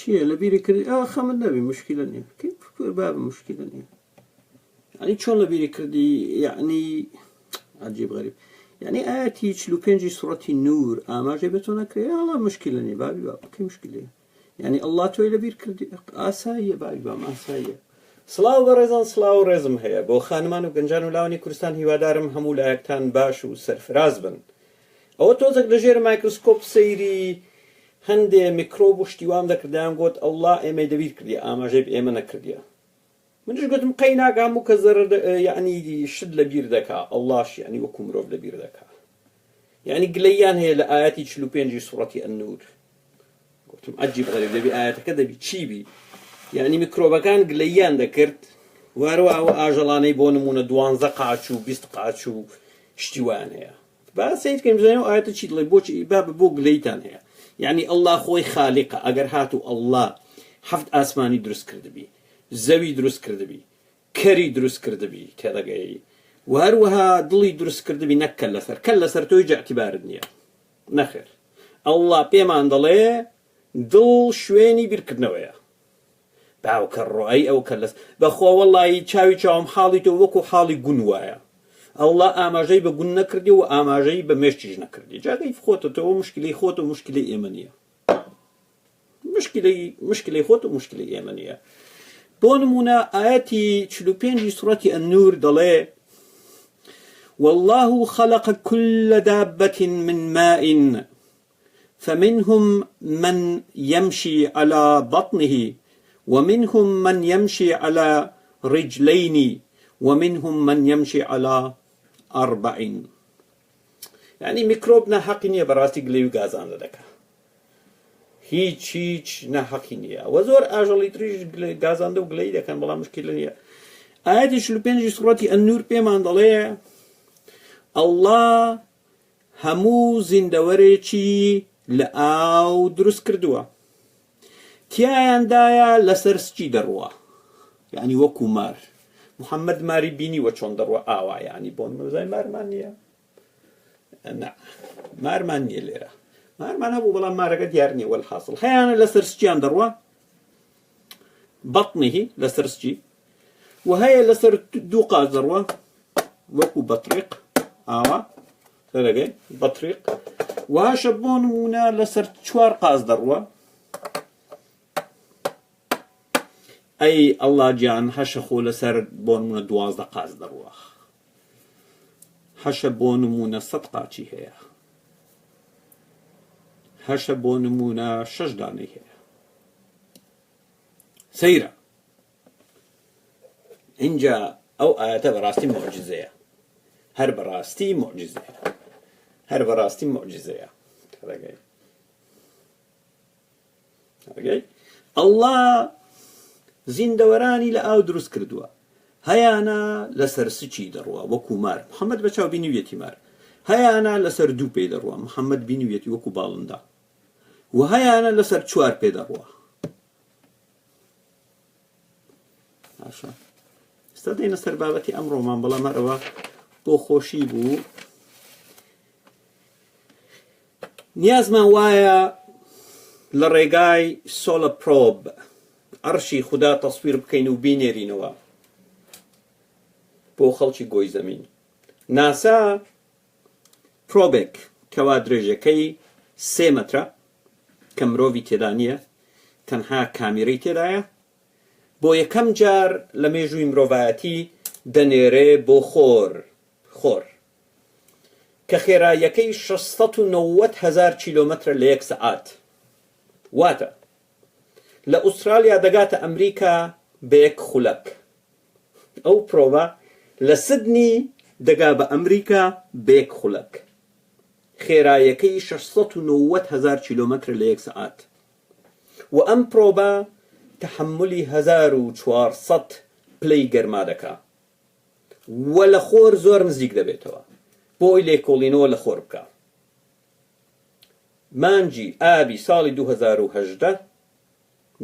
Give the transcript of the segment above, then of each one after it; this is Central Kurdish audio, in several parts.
چییە لە بیری کردی خەمت نەبی مشکلە نییە باب مشکلە نییە يعني چۆن لە بیری کردی يعني عجیب غریب يعني ئاەتی 45 سوڕەتی نور ئاماژەی بە تۆ نەکرێ ئەڵا مشکلە نییە بابی با بکەی مشکلەیە يعني الله تۆی لە بیر کردی ئاساییە بابی بام ئاساییە سڵاو بەڕێزان سڵاو و ڕێزم هەیە بۆ خانمان و گەنجان و لاوانی کوردستان هیوادارم هەموو لایەکتان باش و سەرفراز بن ئەوە تۆزێک لە ژێر مایکرۆسکۆپ سەیری هەندێ میکرۆب و شتیوام دەکردیان گوت ئەڵڵا ئێمەی دەبیر کردی ئاماژەی ئێمە نەکردیە منش گوتم قەی ناکام و کە زەرر یعنی شت لە بیر دەکا ئەڵڵاش یعنی وەکو مرۆڤ لە بیر دەکا یعنی گلەییان هەیە لە ئاەتی 45 سوڕەتی ئەننور گوتم عەجیب غەریب دەبی ئاەتەکە دەبی چی بی یعنی میکرۆبەکان گلەییان دەکرد واروە ئەوە ئاژەڵانەی بۆ نمونە 12 قاچ و 20 قاچ و شتیوان هەیە با سەیر کەم بزانێ ئاەتە چی دڵێ بۆچی بۆ گلەیتان هەیە يعني الله خوي خالقه اگر هاتو الله حفت آسمانی دروست کردبی زوی دروست کردبی کری دروست کردبی تێدەگەی و هەروەها دڵی دروست کردبی نەک کەل لەسەر تۆی جا اعتیبارت نییە نەخێر الله پێمان دەڵێ دڵ شوێنی بیرکردنەوەیە باوکە ڕۆی ئەو کە لەس بەخۆ وەڵڵی چاوی چاوم حاڵی تۆ وەکو حاڵی گون وایە ئەوڵا ئاماژەی بە گون نەکردی و ئاماژەی بە مێشتیش نەکردی جاگەی خۆتە تۆ مشکلی خۆت و مشکلی ئێمە نییە مشکلی خۆت و مشکلی ئێمە نییە بۆ نمونە ئاەتی 45 سوڕەتی ئەننور دەڵێ والله خلق كل دابة من ماء فمنهم من يمشي على بطنه ومنهم من يمشي على رجلين ومنهم من يمشي على 4 يعني ميكروب ناحقی نییە بەڕاستی گلەی و گازان دەکا هیچ ناحقی نییە و زۆر ئاژەڵی تریش گازاندە و گلەی دەکەن بەڵام مشکلە نییە ئاەتی 45 سوڕەتی ئەننور پێمان دەڵێ ئەڵڵا هەموو زیندەوەرێکی لە ئاو دروست کردووە تیایاندایە لەسەر سکی دەڕوە یعنی وەکو مار محەممەد ماری بینی وە چۆن دەڕوە ئاوا ینی بۆن مەزای مارمان نییە مارمان نییە لێرە مارمان هەبوو بەڵام مارەکە دیار نییە وەلحاصل هەیانە لەسەر سکیان دەڕوە بەطنیهی لەسەر سکی و هەیە لەسەر دوو قاز دەڕوە وەکو بەطریق ئاوا دەگەی بەطریق واشە بۆ نمونە لەسەر 4 قاز دەڕوە ئەی ئەڵڵا گیان هەشە خۆ لەسەر بۆ نمونە 12 قاز دەڕوە هەشە بۆ نمونە 100 قاچی هەیە هەشە بۆ نمونە 6 دانەی هەیە سەیرە اینجا ئەو ئاەتە بەڕاستی مۆعجزەیە هەر بەڕاستی مۆعجزەیە هەر بەڕاستی مۆعجزەیە ئەڵڵا زیندەوەرانی لە ئاو دروست کردووە هەیانە لەسەر سکی دەڕوە وەکو مار محەممەد بەچاو بینیویەتی مار هەیانە لەسەر 2 پێی دەڕوە محەممەد بینیویەتی وەکو باڵندا و هەیانە لەسەر 4 پێ دەڕوە ئێستا دێنە سەر بابەتی ئەمڕۆمان بەڵام هەرەوە بۆ خۆشی بوو نیازمان وایە لە ڕێگای سۆلە پرۆب عەرشی خودا تەسویر بکەین و بینێرینەوە بۆ خەڵکی گۆی زەمین ناسا پرۆبێک کەوا درێژەکەی 3 مەترە کە مرۆڤی تێدا نییە تەنها کامیرەی تێدایە بۆ یەکەم جار لە مێژووی مرۆڤایەتی دەنێرێ بۆ خۆر کە خێراییەکەی 690,000 کیلۆمەترە لە 1 سەعات واتە لە ئوسترالیا دەگاتە ئەمریکا بە 1 خولەک ئەو پرۆڤە لە سدنی دەگا بە ئەمریکا بە 1 خولەک خێراییەکەی 690,000 کیلۆمەتر لە 1 سەعات و ئەم پرۆڤە تحملی 1400 پلەی گەرما دەکا و لە خۆر زۆر نزیک دەبێتەوە بۆی لێکۆڵینەوە لە خۆر بکە مانجی ئابی ساڵی 2018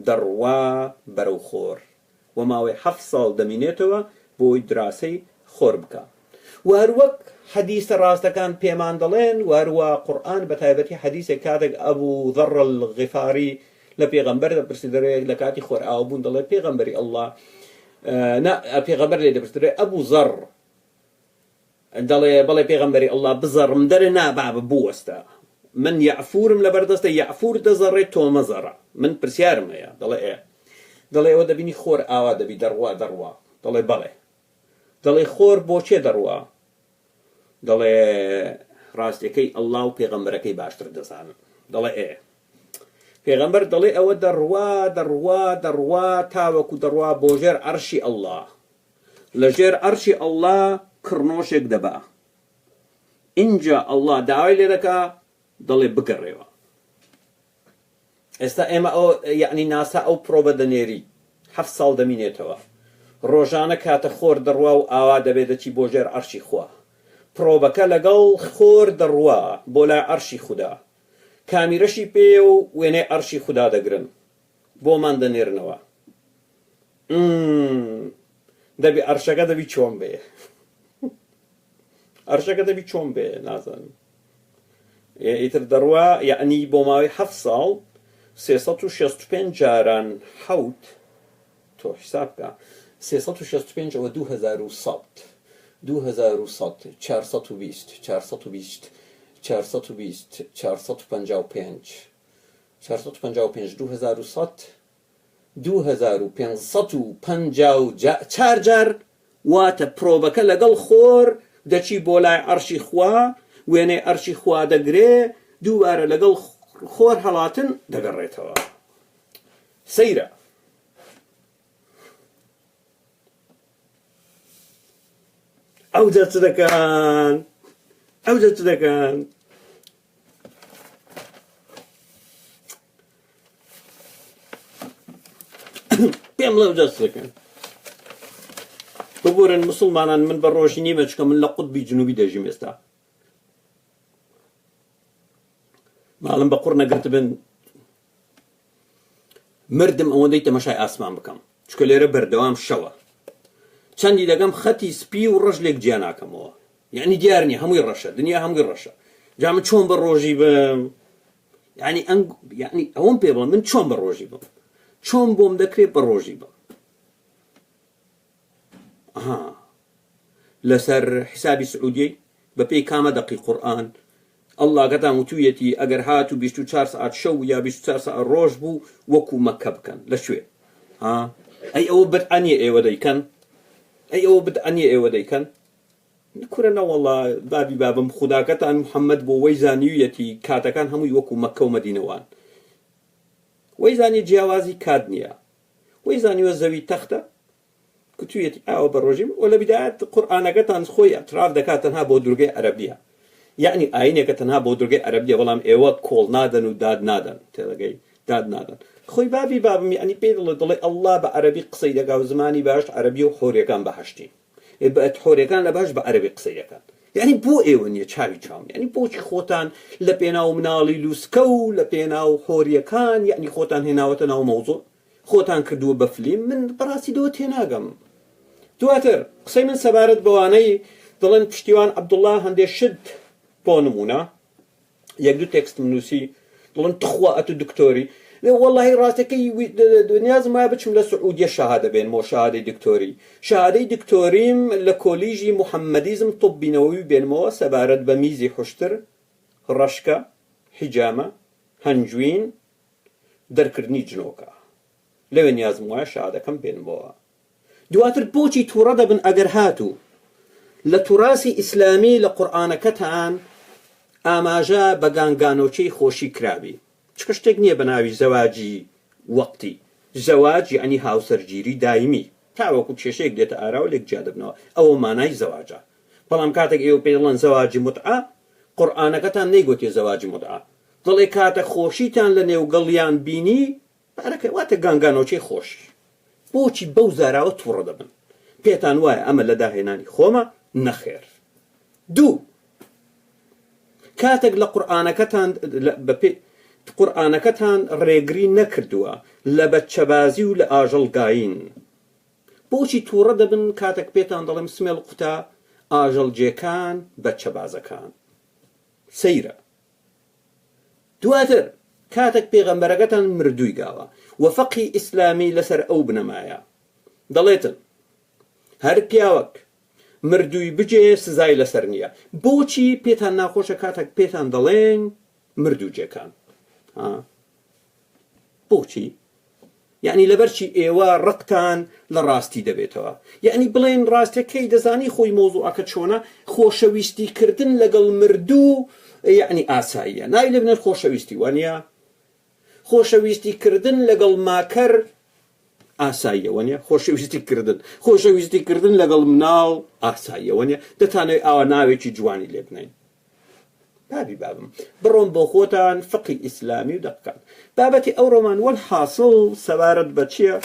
دەڕوا بەرەو خۆر و ماوەی 7 ساڵ دەمینێتەوە بۆی دراسەی خۆر بکە و هەروەک حەدیثە ڕاستەکان پێمان دەڵێن و هەروە قورئان بە تایبەتی حەدیثێک کاتێک ئەبوو ذەڕ الغیفاری لە پێغەمبەر دەپرسی دەڕێ لە کاتی خۆر ئاوبوون دەڵێ پێغەمبەری ئەڵڵا پێغەمبەر لێ دەپرسێ ئەبوو زەڕ دەڵێ بەڵێ پێغەمبەری ئەڵڵا بزەڕم دەرێ نابا بوەستە من یعفورم لە بەردەستە یعفور دەزەڕێت تۆ مەزەڕە من پرسیارم هەیە دەڵێ دەڵێ ئەوە دەبینی خۆر ئاوا دەبی دەڕوا دەڵێ بەڵێ دەڵێ خۆر بۆچێ دەڕوا دەڵێ ڕاستیەکەی ئەڵڵا و پێغەمبەرەکەی باشتر دەزانن دەڵێ پێغەمبەر دەڵێ ئەوە دەڕوا تاوەکو دەڕوا بۆ ژێر عەرشی ئەڵڵا لە ژێر عەرشی ئەڵڵا کڕنۆشێک دەبا ئینجا ئەڵڵا داوای لێ دەکا دەڵێ بگەڕێەوە ئێستا ئێمە ئەو یعنی ناسا ئەو پرۆبە دەنێری 7 ساڵ دەمینێتەوە ڕۆژانە کاتە خۆر دەڕوا و ئاوا دەبێت دەچی بۆ ژێر عەرشی خوا پرۆبەکە لەگەڵ خۆر دەڕوا بۆ لای عەرشی خودا کامیرەشی پێ و وێنەی عەرشی خودا دەگرن بۆمان دەنێرنەوە دەبی عەرشەکە دەبی چۆن بێ عەرشەکە دەبی چۆن بێ نازانم ئیتر دەڕوا یعنی بۆ ماوەی 7 ساڵ 365 جاران حەوت تۆ حساب بکە 365 ئەوە 2100 420 420 420 455 455 2554 جار واتە پرۆبەکە لەگەڵ خۆر دەچی بۆ لای عەرشی خوا وێنەی عەرشی خوا دەگرێ دووبارە لەگەڵ خۆر هەڵاتن دەگەڕێتەوە سەیرە ئەو جە چ دەکەن پێم لەو جە چ دەکەن ببورن مسلمانان من بە ڕۆژی نیمە چکە من لە قوتبی جنوبی دەژیم ئێستا ماڵم بە قوڕ نەگرت بن مردم ئەوەندەی تەمەشای ئاسمان بکەم چکە لێرە بەردەوام شەوە چەندی دەگەم خەتی سپی و ڕەش لێک جیا ناکەمەوە یعنی دیار نییە هەمووی ڕەشە دنیا هەمووی ڕەشە جا من چۆن بە ڕۆژی بم یعنی ئەوەم پێ بڵێ من چۆن بە ڕۆژی بم چۆن بۆم دەکرێت بە ڕۆژی بم لەسەر حسابی سعودیەی بەپێی کامە دەقی قورئان ئەڵڵا گەتان وتوویەتی ئەگەر هات و 24 ساعت شەو یا 24 ساعت ڕۆژ بوو وەکو مەکە بکەن لە شوێ ئەی ئەوە بدعەنیە ئێوە دەیکەن ئێوە دەیکەن نکورە نەوەڵڵا بابی بابم خوداکەتان محەممەد بۆ وەی زانیویەتی کاتەکان هەمووی وەکو مەکە و مەدینەوان وەی زانی جیاوازی کات نییە وەی زانیوە زەوی تەختە کتوویەتی ئاوە بە ڕۆژیم و لە بیدایەت قورئانەکەتان خۆی ئەتراف دەکات تەنها بۆ دورگەی عەرەبیە یعنی ئاینێکە تەنها بۆ دورگەی عەرەبیە بەڵام ئێوە کۆڵ نادەن و داد نادەن تێڵەگەی داد نادەن خۆی بابی بابم یعنی پێی دڵێ ئەڵڵا بە عەرەبی قسەی دەکا و زمانی باش عەرەبی و حۆریەکان بەهەشتی حۆریەکان لە باش بە عەرەبی قسەی دەکەن یعنی بۆ ئێوە نییە چاوی چاوم یعنی بۆچی خۆتان لە پێناو مناڵی لوسکە و لە پێناو حۆریەکان یعنی خۆتان هێناوەتە ناو مەوزوع خۆتان کردووە بە فلیم من بەڕاستی دەوە تێناگەم دواتر قسەی من سەبارەت بەوانەی دڵێن پشتیوان عەبدوڵڵا هەندێک شت بۆ نمونە یەک دوو تێکستم نووسی دڵێن تخوا ئەتو دکتۆری والله ڕاستەکەی نیازم وایە بچم لە سعودیە شەهادە بێنمەوە شەهادەی دکتۆری شەهادەی دکتۆریم لە کۆلیژی موحەممەدیزم طببینەوەی بێنمەوە سەبارەت بە میزی خوشتر ڕەشکە حیجامە هەنجوین دەرکردنی جنۆکە لەوێ نیازم وایە شەهادەکەم بێنمەوە دواتر بۆچی تووڕە دەبن ئەگەر هاتوو لە توراسی ئیسلامی لە قورئانەکەتان ئاماژە بە گانگانۆچەی خۆشی کرابی چکە شتێک نییە بە ناوی زەواجی وەقتی زەواج یعنی هاوسەرگیری دایمی تاوەکو کێشەیەک دێتە ئارا و لێک جیا دەبنەوە ئەوە مانای زەواجە بەڵام کاتێک ئێوە پێ دەڵێن زەواجی متعە قورئانەکەتان نەیگوتێ زەواجی متعە دڵێ کاتە خۆشیتان لە نێوگەڵیان بینی پارەکە واتە گانگانۆچەی خۆشی بۆچی بەو زاراوە تووڕە دەبن پێتان وایە ئەمە لە داهێنانی خۆمە نەخێر دوو کاتێک لە قورئانەکەتان ڕێگری نەکردووە لە بەچەبازی و لە ئاژەڵگاین بۆچی تووڕە دەبن کاتێک پێتان دەڵێم سمێڵ قوتە ئاژەڵجێکان بەچەبازەکان سەیرە دواتر كاتك بيغمبرقتان مردوي قاوا وفقه إسلامي لسر أو بنمايا دليتن هر پیاوك مردوي بجي سزاي لسرنيا بوچي بيتان ناخوش كاتك بيتان دلين مردو جيكان بوچي يعني لبرشي ايوا رقتان لراستي دبيتوا يعني بلين راستي كي دزاني خوي موضوع كتشونا خوشويستي كردن لقل مردو يعني آسايا ناي لبن خوشويستي وانيا خوشويستي كردن لقل ماكر آسايا وانيا خوشويستي كردن لقل مناو آسايا وانيا دتاني او ناويتي جواني لبنين بابي بابم برون بوخوتان فقه إسلامي ودقان بابتي أو رومان والحاصل سوارد بچيا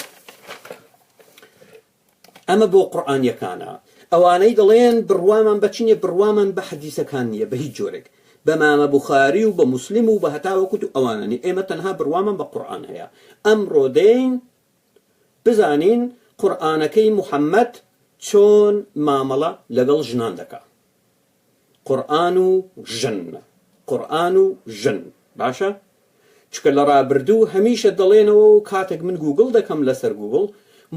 أما بو قرآن يكانا أواني دلين بروامان بچيني بروامان بحديثة كانية بهي جورك بمام بخاري وبمسلم وبهتاوى كتو أواناني إما تنها بروامان بقرآن هيا أمرو دين بزانين قرآنكي محمد چون معاملة لقل جنان دكا قرآن جن باشا چکە لە ڕابردوو هەمیشە دەڵێنەوە کاتێک من گوگڵ دەکەم لەسەر گوگڵ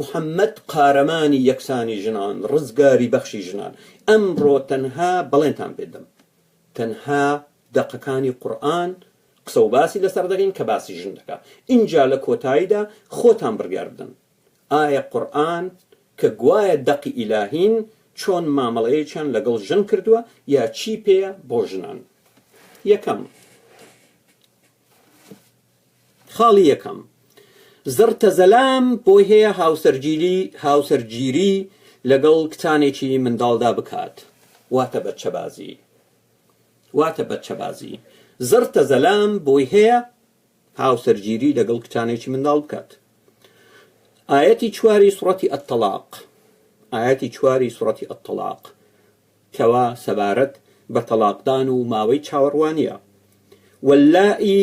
محەممەد قارەمانی یەکسانی ژنان ڕزگاری بەخشی ژنان ئەمڕۆ تەنها بەڵێنتان پێدەم تەنها دەقەکانی قورئان قسە و باسی لەسەر دەکەین کە باسی ژن دەکات اینجا لە کۆتاییدا خۆتان بڕیاردن ئایا قورئان کە گوایە دەقی ئیلاهین چۆن مامەڵەیەکیان لەگەڵ ژن کردووە یا چی پێیە بۆ ژنان یەکەم خاڵی یەکەم زرتە زەلام بۆی هەیە هاوسەرگیری لەگەڵ کچانێکی منداڵدا بکات واتە بەچەبازی زرتە زەلام بۆی هەیە هاوسەرگیری لەگەڵ کچانێکی منداڵ بکات ئاەتی چواری سوڕەتی ئەتەلاق کەوا سەبارەت بە تەلاقدان و ماوەی چاوەڕوانیە واللائي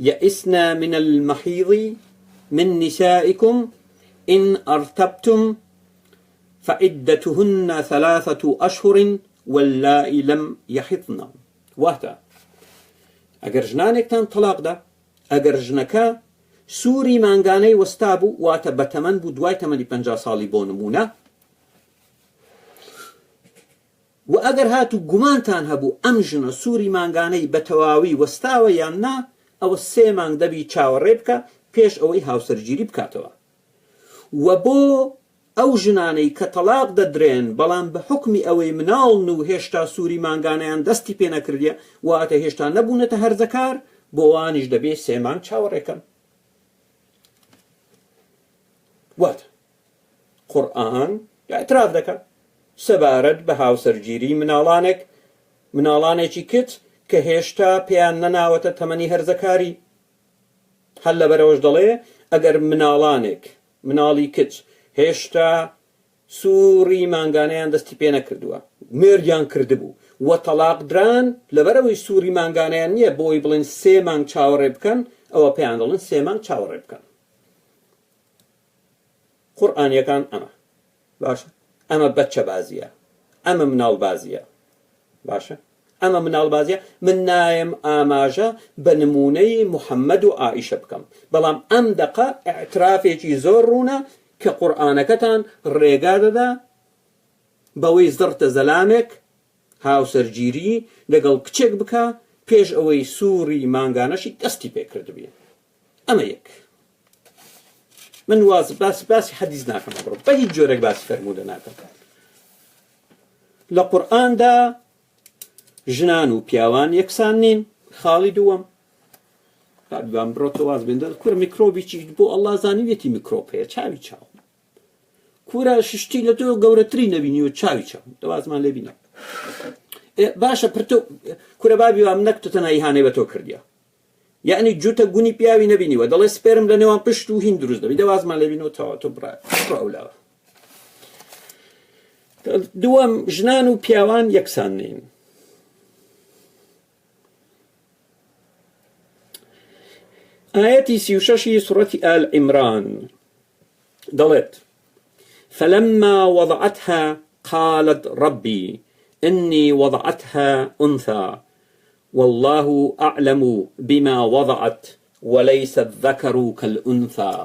يئسن من المحيض من نسائكم إن أرتبتم فعدتهن 3 أشهر واللائي لم يحضن واتا اگر ژنانێکتان طلاق دا اگر ژنەکە سووری مانگانەی وەستا بوو واتە بەتەمەن بوو دوای تەمەنی 50 ساڵی بۆ نمونە و ئەگەر هاتوو گومانتان هەبوو ئەم ژنە سووری مانگانەی بە تەواوی وەستاوە یان نا ئەوە 3 مانگ دەبی چاوەڕێ بکە پێش ئەوەی هاوسەرگیری بکاتەوە و بۆ ئەو ژنانەی کە تەلاق دەدرێن بەڵام بە حکمی ئەوەی مناڵن و هێشتا سووری مانگانەیان دەستی پێ نەکردیە واتە هێشتا نەبوونەتە هەرزەکار بۆ ئەوانیش دەبێ 3 مانگ چاوەڕێکەن واتە قورئان ئەتراف دەکات سەبارەت بە هاوسەرگیری مناڵانێکی کچ کە هێشتا پێیان نەناوەتە تەمەنی هەرزەکاری هەر لەبەرەوەش دەڵێ ئەگەر مناڵی کچ هێشتا سووری مانگانەیان دەستی پێ نەکردووە مێردیان کردبوو و تەلاق دران لەبەرەوەی سووری مانگانەیان نییە بۆی بڵێن 3 مانگ چاوەڕێ بکەن ئەوە پێیان دەڵێن 3 مانگ چاوەڕێ بکەن قورئانیەکان ئەمە باشە ئەمە بەچە بازیە ئەمە مناڵ بازیە باشە ئەمە مناڵ بازیە من نایم ئاماژە بە نمونەی محەممەد و ئائیشە بکەم بەڵام ئەم دەقە ئەعترافێکی زۆر ڕوونە کە قورئانەکەتان ڕێگا دەدا بەوەی زرتە زەلامێک هاوسەرگیری لەگەڵ کچێک بکە پێش ئەوەی سووری مانگانەشی دەستی پێکرد بێ ئەمە یەک من باسی حەدیث ناکەم بڕۆ بە هیچ جۆرێک باسی فەرموودە ناکەم لە قورئاندا ژنان و پیاوان یەکسان نین خاڵی دووەم بام بڕۆتە واز بێندە کورە میکرۆبێکی بۆ ئەڵڵا زانیوێتی میکرۆب هەیە چاوی چاو کورە ششتی لە تۆ گەورەتری نەبینیوە چاوی چاو دەوازمان لێ بینە باشە پرتۆ کورە بابی وام نەکتۆ تەنها ئیهانەی بە تۆ کردیە یعنی جوتە گونی پیاوی نەبینیوە دەڵێ سپێرم لە نێوان پشت و هین دروست دەبی دەوازمان لێ بینەوە تەواو تۆ بڕاولاوە دووەم ژنان و پیاوان یەکسان نین آياتي 36 سورة آل عمران ضلت فلما وضعتها قالت ربي إني وضعتها أنثى والله أعلم بما وضعت وليس الذكر كالأنثى.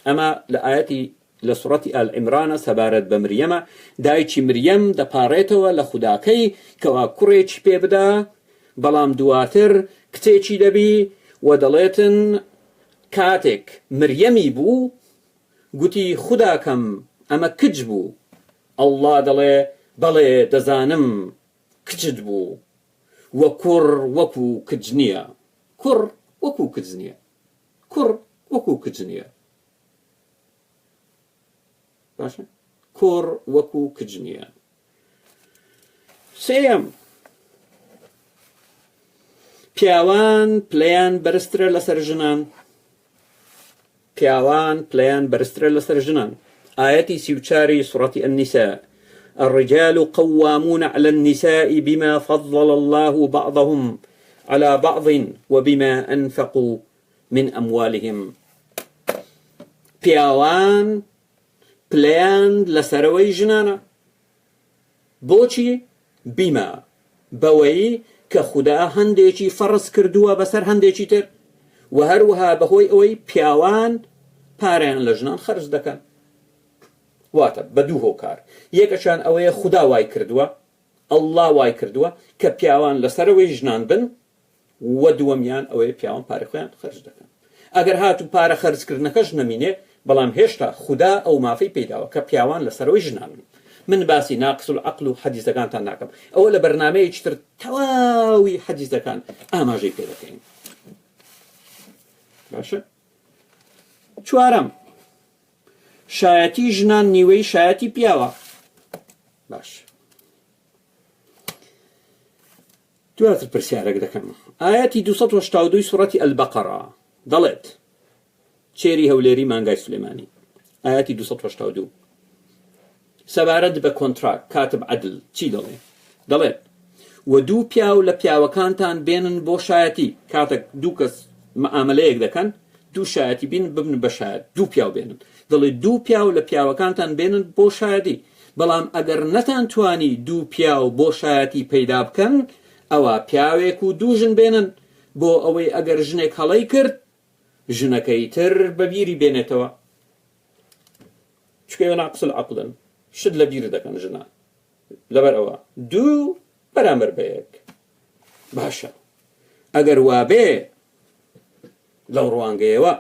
أما لآياتي لسورة آل عمران سبارت بمريم دايتي مريم دپاريتوا لخداكي كوا كوريتش بيبدا بلام دواتر كتيتشي دبي ودليتن كاتك مريمي بو قوتي خداكم أما كجبو الله دلي بلي دزانم كجدبو وكر وكو كجنيا كر وكو كجنيا كر وكو كجنيا باشا كر وكو كجنيا. سيم پیاوان پلیان برستر لسر جنان پیاوان پلیان برستر لسر جنان. آياتي سيوتشاري سورة النساء الرجال قوامون على النساء بما فضل الله بعضهم على بعض وبما أنفقوا من أموالهم. پیاوان پلیان لسروي جنانا بوچي بما بوي كخدا هنديشي فرس كردوا بسر هنديشي تر وهروها بهوي اوي پیاوان پاريان لجنان خرج دكان واتا بدوهو كار يكشان اوي خدا واي كردوا الله واي كردوا كبياوان لسروي جنان بن ودوميان اوي پیاوان پاري خوان خرج دكان. اگر هاتو پارا خرج كرنكش نمينه بلام هشتا خدا او مافي بيداوا كبياوان لسروي جنان من باسي ناقص العقل حديث كان تناكم أول برنامج يشتر تواوي حديث كان ما جاي كذا كين باشا چوارم شايتي جنان نيوي شايتي بياوا باش دوات البرسيارة كذا كم آياتي 282 سورة البقرة ضلت شيري هوليري مانغاي سليماني آياتي 282 سبارد بكونتراك كاتب عدل چی دلێت ودو پیاو لە پیاوەکانتان بێنن بۆ شایەتی کاتێک دوو کەس معاملەیەک دەکەن دوو شایەتی بین ببن بە شایەت دوو پیاو بێنن دەڵێ دوو پیاو لە پیاوەکانتان بێنن بۆ شایەتی بەڵام ئەگەر نەتانتوانی دوو پیاو بۆ شایەتی پەیدا بکەن ئەوە پیاوێک و دوو ژن بێنن بۆ ئەوەی ئەگەر ژنێک هەڵەی کرد ژنەکەی تر بەبیری بێنێتەوە چکەوە ناقص العقلن شد لبير دكان جنا لبر أوا دو برامر بيك باشا أجر وابي لو روانجيوا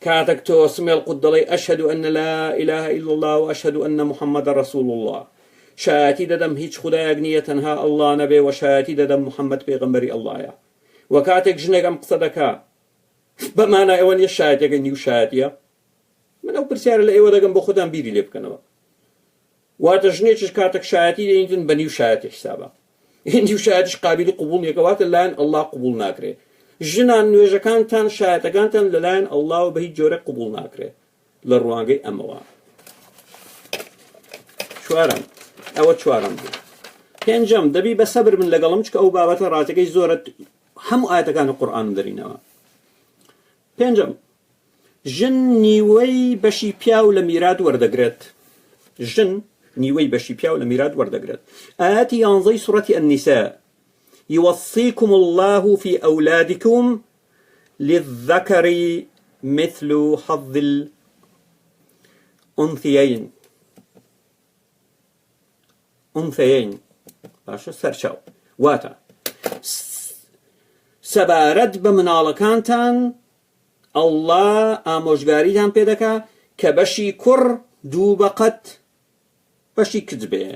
كاتك تو سمي القدلي أشهد أن لا إله إلا الله وأشهد أن محمد رسول الله شاتي دم هيج خدا يغنية تنها الله نبي وشاتي دم محمد بيغمبري الله يا وكاتك جنك أم قصدك بمعنى أول يشاتي يغنيو شاتيا من أو برسيار الأيوة دقم بخدام بيري لبكنوا واتجنيتش كاتك شاتي دينتن بنيو شاتي حسابا هنديو شاتش قابل قبول يكوات اللان الله قبول ناكري جنان نوجا كانتان شاتا كانتان للان الله بهي جوري قبول ناكري للروانجي أموا شوارم أو شوارم پێنجەم دەبی بە سەبر من لەگەڵم چکە ئەو بابەتە ڕاتەکەی زۆرە هەموو ئاەتەکانی قورئان دەرینەوە. پێنجەم ژن نیوەی بەشی پیاو لە میرات وەردەگرێت. ژن نیوەی بەشی پیاو لە میرات وەردەگرێت. ئاەتی 11 سورەتی النساء يوصيكم الله في أولادكم للذكر مثل حظ الأنثيين. أنثيين باشا سرچاو واتا سبارد بمناڵەکانتان الله ئامۆژگاریتان پێ دەکا کە بەشی کوڕ دوو بەقەت بەشی کچ بێ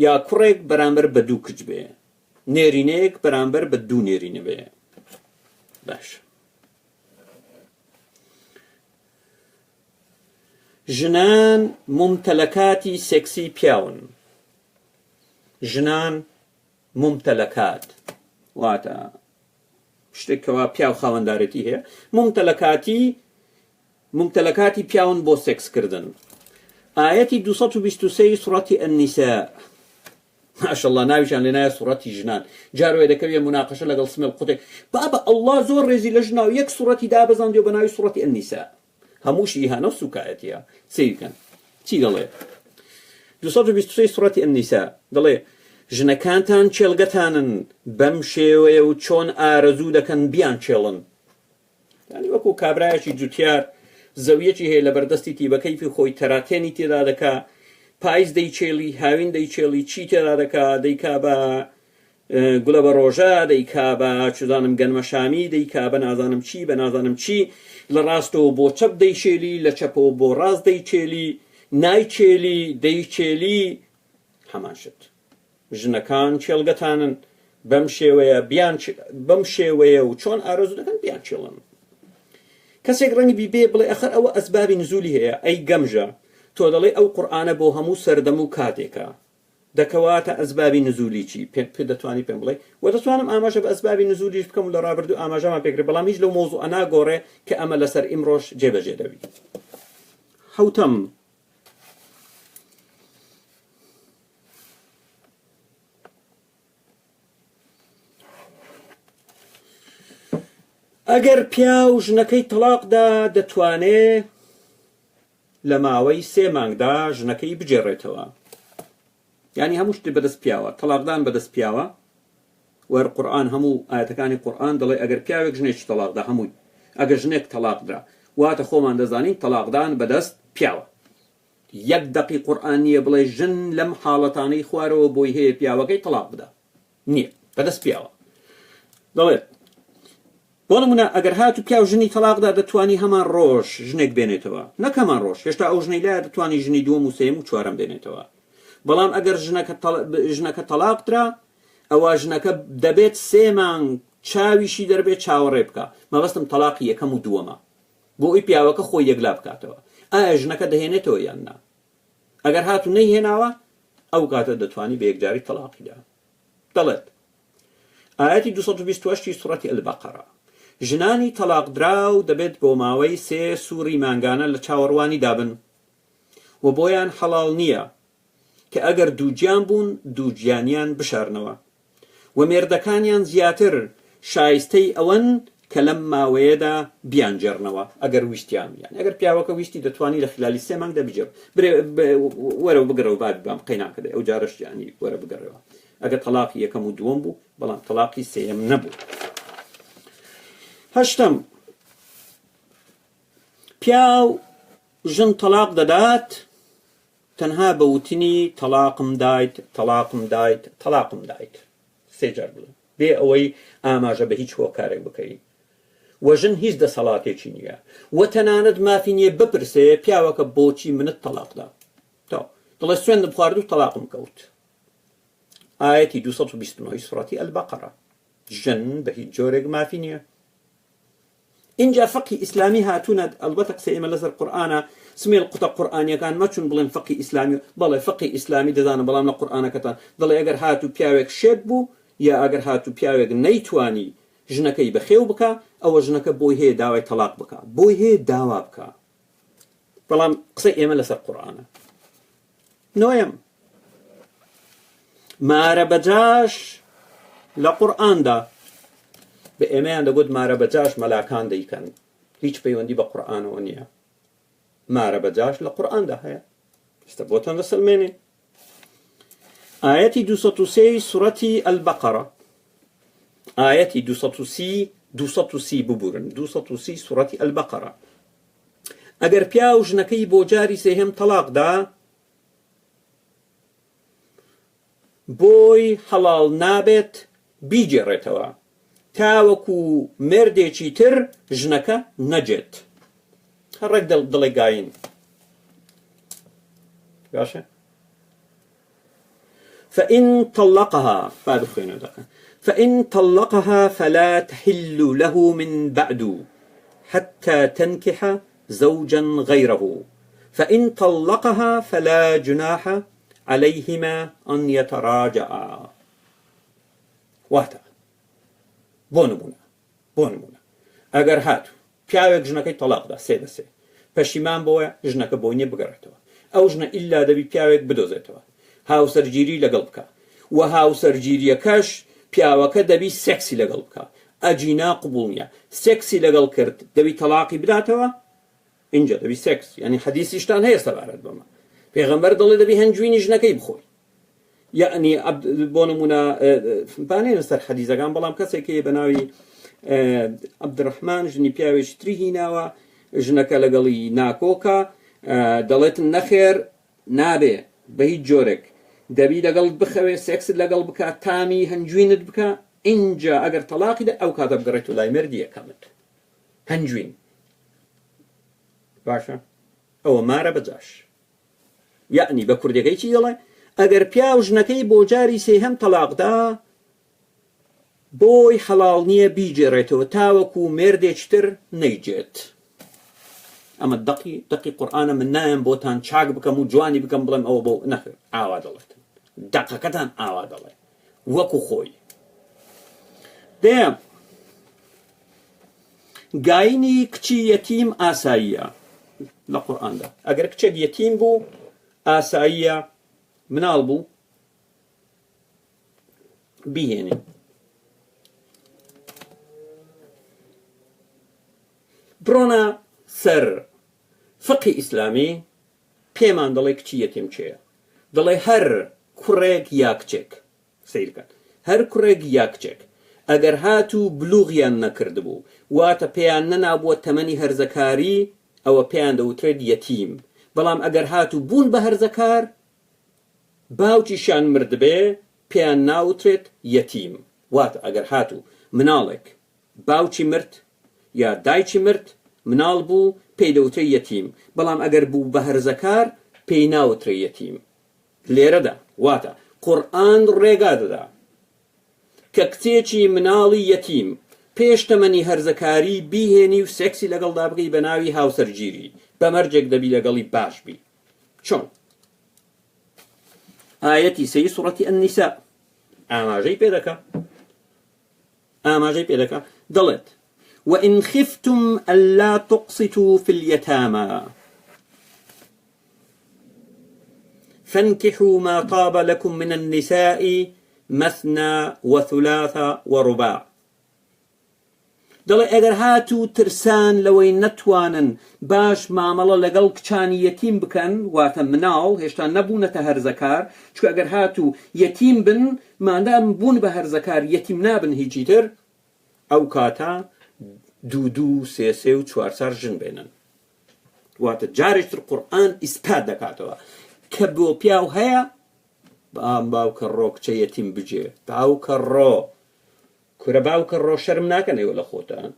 یا کوڕێک بەرامبەر بە دوو کچ بێ نێرینەیەک بەرامبەر بە دوو نێرینە بێ. باش ژنان ممتلەکاتی سێکسی پیاون. ژنان ممتلەکات واتە شتێکەوە پیاو خاوەندارەتی هەیە. ممتلەکاتی پیاون بۆ سێکسکردن. ئاەتی 223 سورەتی النساء ماشەڵڵا ناویشان لێ نایە سورەتی ژنان. جارۆیە دەکەوێت مناقەشە لەگەڵ سمێڵ قوتێک بابە ئەڵڵا زۆر ڕێزی لە ژناو یەک سورەتی دابەزاندوێ بە ناوی سورەتی النساء هەمووشی ئیهانە و سوکایەتیە. سیرکەن چی دەڵێ 223 سورەتی النساء دەڵێ ژنەکانتان چێلگەتانن بەم شێوەیە و چۆن ئارەزوو دەکەن بیان چێڵن. یعنی وەکو کابرایەکی جوتیار زەویەکی هەیە لە بەردەستی تیبەکەیفی خۆی تەراتێنی تێدا دەکا، پایز دەیچێڵی، هاوین دەیچێڵی، چی تێدا دەکا، دەیکا بە گوڵە بە ڕۆژە، دەیکا بە چزانم گەنمە شامی، دەیکا بە نازانم چی بە نازانم چی، لە ڕاستەوە بۆ چەپ دەیچێلی، لە چەپەوە بۆ ڕاست دەیچێلی، نایچێلی، دەیچێلی، هەمان شت. ژنەکان چێڵگەتانن بەم شێوەیە و چۆن ئارەزوو دەکەن بیان چێڵن. کەسێک ڕەنگی بیبێ بڵێ ئەخەر ئەوە ئەسبابی نزولی هەیە، ئەی گەمژە تۆ دەڵێ ئەو قورئانە بۆ هەموو سەردەم و کاتێکە، دەکەواتە ئەسبابی نزولی چی؟ پێ دەتوانی پێم بڵێ؟ و دەتوانم ئاماژە بە ئەسبابی نزولیش بکەم و لە ڕابردوو ئاماژەمان پێکرێ، بەڵام هیچ لەو مۆزوعە ناگۆڕێ کە ئەمە لەسەر ئیمڕۆژ جێبەجێ دەبی. حوتەم ئەگەر پیا و ژنەکەی تەلاقدا دەتوانێ لە ماوەی 3 مانگدا ژنەکەی بجێڕێتەوە. یعنی هەموو شت بەدەست پیاوە، تەلاقدان بەدەست پیاوە. وەر قورئان هەموو ئاەتەکانی قورئان دەڵێ ئەگەر پیاوێک ژنێکی تەلاقدا هەمووی، ئەگەر ژنێک تەلاقدرا واتە خۆمان دەزانین تەلاقدان بەدەست پیاوە. یەک دەقی قورئان نییە بڵێ ژن لەم حاڵەتانەی خوارەوە بۆی هەیە پیاوەکەی تەلاق بدا، نییە، بەدەست پیاوە. دەڵێت بۆ نمونە ئەگەر هاتو پیا و ژنی تەلاقدا دەتوانی هەمان ڕۆژ ژنێک بێنێتەوە، نەک هەمان ڕۆژ، هێشتا ئەو ژنەی لایە دەتوانی ژنی دووەم و سێم و چوارەم بێنێتەوە. بەڵام ئەگەر ژنەکە تەلاقدرا ئەوە ژنەکە دەبێت 3 مانگ چاویشی دەربێت چاوەڕێ بکە، مەبەستم تەلاقی یەکەم و دووەمە، بۆ ئەوی پیاوەکە خۆی یەکلا بکاتەوە. ئایا ژنەکە دەهێنێتەوە یان نا؟ ئەگەر هاتو نەیهێناوە ئەو کاتە دەتوانی بە یەکجاری تەلاقیدا. دەڵێت ئاەتی 228 سوڕەتی ئەلبەقەرە ژنانی تەلاقدراو دەبێت بۆ ماوەی 3 سووری مانگانە لە چاوەڕوانی دابن و بۆیان حەڵاڵ نییە کە ئەگەر دووجیان بوون دووجیانیان بشارنەوە و مێردەکانیان زیاتر شایستەی ئەوەن کە لەم ماوەیەدا بیانجێڕنەوە ئەگەر ویستیان. یان ئەگەر پیاوەکە ویستی دەتوانی لە خلالی 3 مانگدا بجێڕ، وەرە بگەڕەوە باب بام قەیناکەدە ئەو جارش یانی وەرە بگەڕەوە. ئەگەر تەلاقی یەکەم و دووەم بوو بەڵام تەلاقی سێیەم نەبوو. هەشتم پیاو ژن تەلاق دەدات تەنها بە وتنی تەلاقم دایت، تەلاقم دایت، تەلاقم دایت 3 جار بڵێ، بێ ئەوەی ئاماژە بە هیچ هۆکارێک بکەی. و ژن هیچ دەسەڵاتێکی نییە و تەنانەت مافی نییە بپرسێ پیاوەکە بۆچی منت تەلاقدا، دڵێ سوێندم خوارد و تەلاقم کەوت. ئاەتی 229 سوڕەتی ئەلبەقەرە ژن بە هیچ جۆرێک مافی نییە. اینجا فقی ئیسلامی هاتوونە، ئەلبەتە قسە ئێمە لەسەر قورئانە، سمێڵ قوتە قورئانیەکان مەچون بڵێن فقی ئیسلامی، بەڵێ فقی ئیسلامی دەزانم، بەڵام لە قورئانەکەتان دەڵێ ئەگەر هاتو پیاوێک شێت بوو یا ئەگەر هاتو پیاوێک نەیتوانی ژنەکەی بەخێو بکە، ئەوە ژنەکە بۆی هەیە داوای تەلاق بکە، بۆی هەیە داوا بکە. بەڵام قسەی ئێمە لەسەر قورئانە. نۆیەم مارە بەجاش لە قورئاندا بە ئێمەیان دەگوت مارە بەجاش مەلاکان دەیکەن، هیچ پەیوەندی بە قورئانەوە نییە. مارە بەجاش لە قورئاندا هەیە، ئێستا بۆتان دەسەلمێنێ. ئاەتی 230 سوڕەتی ئەلبەقەرە، ئاەتی 230 ببورن، 230 سوڕەتی ئەلبەقەرە ئەگەر پیا و ژنەکەی بۆ جاری سێهەم تەلاقدا بۆی حەڵاڵ نابێت بیجێڕێتەوە تاوەکو مێردێکی تر ژنەکە نەجێت. هەڕێک دڵێ گاین باشە. فإن طلقها بعد خوينا دقة فإن طلقها فلا تحل له من بعد حتى تنكح زوجا غيره فإن طلقها فلا جناح عليهما أن يتراجعا. واحدة بۆنمونە ئەگەر هاتو پیاوێک ژنەکەی تەلاقدا 3 پەشیمان بۆیە ژنەکە بۆی نییە بگەڕێتەوە، ئەو ژنە ئیلا دەبی پیاوێک بدۆزێتەوە، هاوسەرگیری لەگەڵ بکە و هاوسەرگیریەکەش پیاوەکە دەبی سێکسی لەگەڵ بکە، ئەجینا قبوڵ نییە، سێکسی لەگەڵ کرد دەبی تەلاقی بداتەوە، اینجا دەبی سێکس، یعنی حەدیثیشتان هەیە سەبارەت بەمە، پێغەمبەر دەڵێ دەبی هەنجوینی ژنەکەی بخۆی، يعني بۆ نمونە بانێنە سەر حەدیثەکان بەڵام کەسێکی بەناوی عبد الرحمن ژنی پیاوێکی تری هیناوە ژنەکە لەگەڵی ناکۆکە دەڵێتن نەخێر نابێ بە هیچ جۆرێک دەبی لەگەڵ بخەوێ سێکست لەگەڵ بکە تامی هەنجوینت بکە اینجا ئەگەر تەلاقیدا ئەو کاتە بگەڕێت و لای مردی یەکەمت هەنجوین باشە ئەوە مارە بەجاش یعنی بە کوردەکەی چی دەڵێ ئەگەر پیا و ژنەکەی بۆ جاری سێهەم تەلاقدا بۆی حەڵاڵ نییە بیجێڕێتەوە تاوەکو مێردێکی تر نەیجێت ئەمە دەقی قورئانە من نایەم بۆتان چاک بکەم و جوانی بکەم بڵێم ئەوە بۆ نەخێر ئاوا دەڵێت دەقەکەتان ئاوا دەڵێ وەکو خۆی دەیەم گاینی کچی یەتیم ئاساییە لە قورئاندا ئەگەر کچێک یەتیم بوو ئاساییە مناڵ بوو بیهێنێ بڕۆنە سەر فقی ئیسلامی پێمان دەڵێ کچی یەتیم چێە دەڵێ هەر کوڕێک یا کچێک سەیرکەن هەر کوڕێک یا کچێک ئەگەر هاتوو بلوغیان نەکردبوو واتە پێیان نەنابووە تەمەنی هەرزەکاری ئەوە پێیان دەوترێت یەتیم بەڵام ئەگەر هاتوو بوون بە هەرزەکار باوکیشان مردبێ پێیان ناوترێت یەتیم واتە ئەگەر هاتوو مناڵێک باوکی مرد یا دایکی مرد مناڵ بوو پێی دەوترێت یەتیم بەڵام ئەگەر بوو بە هەرزەکار پێی ناوترێت یەتیم لێرەدا واتە قورئان ڕێگا دەدا کە کچێکی مناڵی یەتیم پێش تەمەنی هەرزەکاری بیهێنی و سێکسی لەگەڵدا بکەی بە ناوی هاوسەرگیری بەمەرجێک دەبی لەگەڵی باش بی چۆن ئاەتی سەی سوڕەتی ئەننیساء ئاماژەی پێ دەکا دەڵێت وإن خفتم ألا تقسطوا في اليتامى فانكحوا ما طاب لكم من النساء مثنى وثلاث ورباع دەڵێ ئەگەر هاتوو ترسان لەوەی نەتوانن باش مامەڵە لەگەڵ کچانی یەتیم بکەن واتە مناڵ هێشتا نەبوونەتە هەرزەکار چکە ئەگەر هاتوو یەتیم بن مادام بوون بە هەرزەکار یەتیم نابن هیچی تر ئەو کاتە دوو سێ و چوار سار ژن بێنن واتە جارێکتر قورئان ئیسپات دەکاتەوە کە بۆ پیاو هەیە باوکە ڕۆ کچە یەتیم بجێ باوکە ڕۆ کورە باوکە ڕۆ شەرم ناکەنەوە لە خۆتان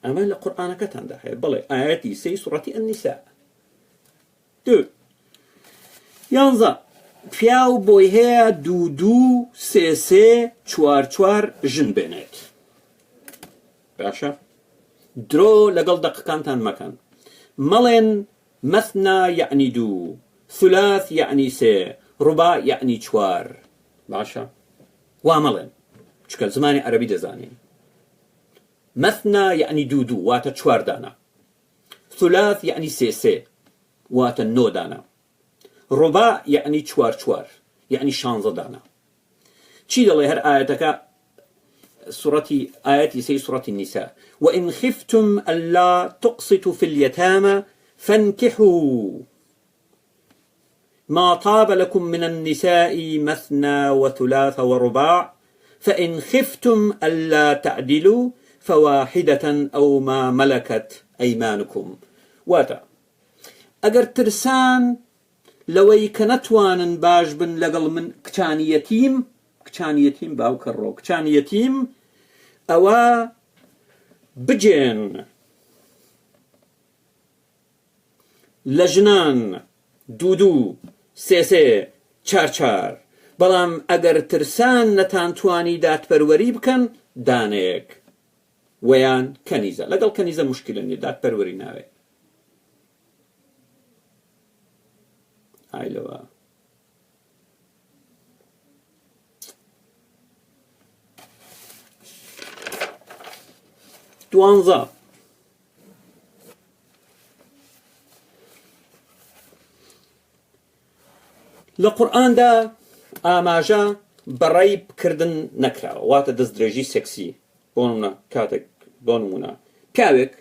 ئەمە لە قورئانەکەتاندا هەیە بڵێ ئاەتی سەی سوڕەتی ئەننیساء دوو یانزە پیاو بۆی هەیە دوو سێ چوار ژن بێنێت باشە درۆ لەگەڵ دەقەکانتان مەکەن مەڵێن مەثنا یعنی دوو ثلاث یعنی سێ ڕوباع یعنی چوار باشە وا مەڵێن چکە زمانی عەرەبی دەزانین مەثنا یعنی دوو واتە چوار دانە ثلاث یعنی سێ واتە نۆ دانە ڕوباع یعنی چوار یعنی شانزە دانە چی دەڵێ هەر ئاەتەکە سورة آيات سي سورة النساء وإن خفتم ألا تقسطوا في اليتامى فانكحوا ما طاب لكم من النساء مثنى وثلاث ورباع فإن خفتم ألا تعدلوا فواحدة أو ما ملكت أيمانكم واتا أجر ترسان لوي كنتوان باش بن لقل من كتان يتيم باوك الرو كتان يتيم أوا بجن لجنان دودو سێ چار بەڵام ئەگەر ترسان نەتانتوانی دادپەروەری بکەن دانەیەک وەیان کەنیزە لەگەڵ کەنیزە مشکلە نیە دادپەروەری ناوێ ئایلەوە دوانزە لە قورئاندا ئاماژە بەڕێی بکردن نەکراوە واتە دەستدرێژی سێکسی بۆ نمونە کاتێک بۆ نمونە پیاوێک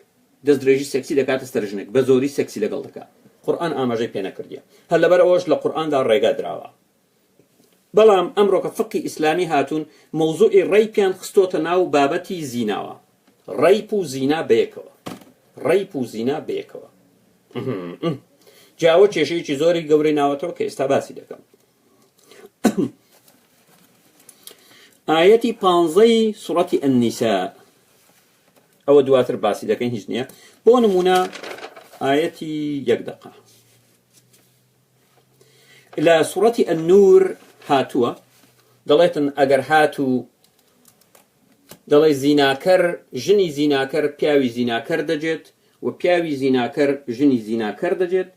دەستدرێژی سێکسی دەکاتە سەر ژنێک بە زۆری سێکسی لەگەڵ دەکات قورئان ئاماژەی پێ نەکردیە هەر لەبەر ئەوەش لە قورئاندا ڕێگا دراوە بەڵام ئەمڕۆ کە فقی ئیسلامی هاتوون مەوزوعی ڕەیپیان خستۆتە ناو بابەتی زیناوە ڕەیپ و زینا بەیەکەوە ڕەیپ و زینا بەیەکەوە جاوە کێشەیەکی زۆری گەورەی ناوەتەوە کە ئێستا باسی دەکەم ئاەتی 15 سوڕەتی ئەننیساء ئەوە دواتر باسی دەکەین هیچ نییە بۆ نمونە ئاەتی 1 دقە لە سوڕەتی ئەننور هاتووە دەڵێتن ئەگەر هاتوو دەڵێ زیناکەر ژنی زیناکەر پیاوی زیناکەر دەجێت و پیاوی زیناکەر ژنی زیناکەر دەجێت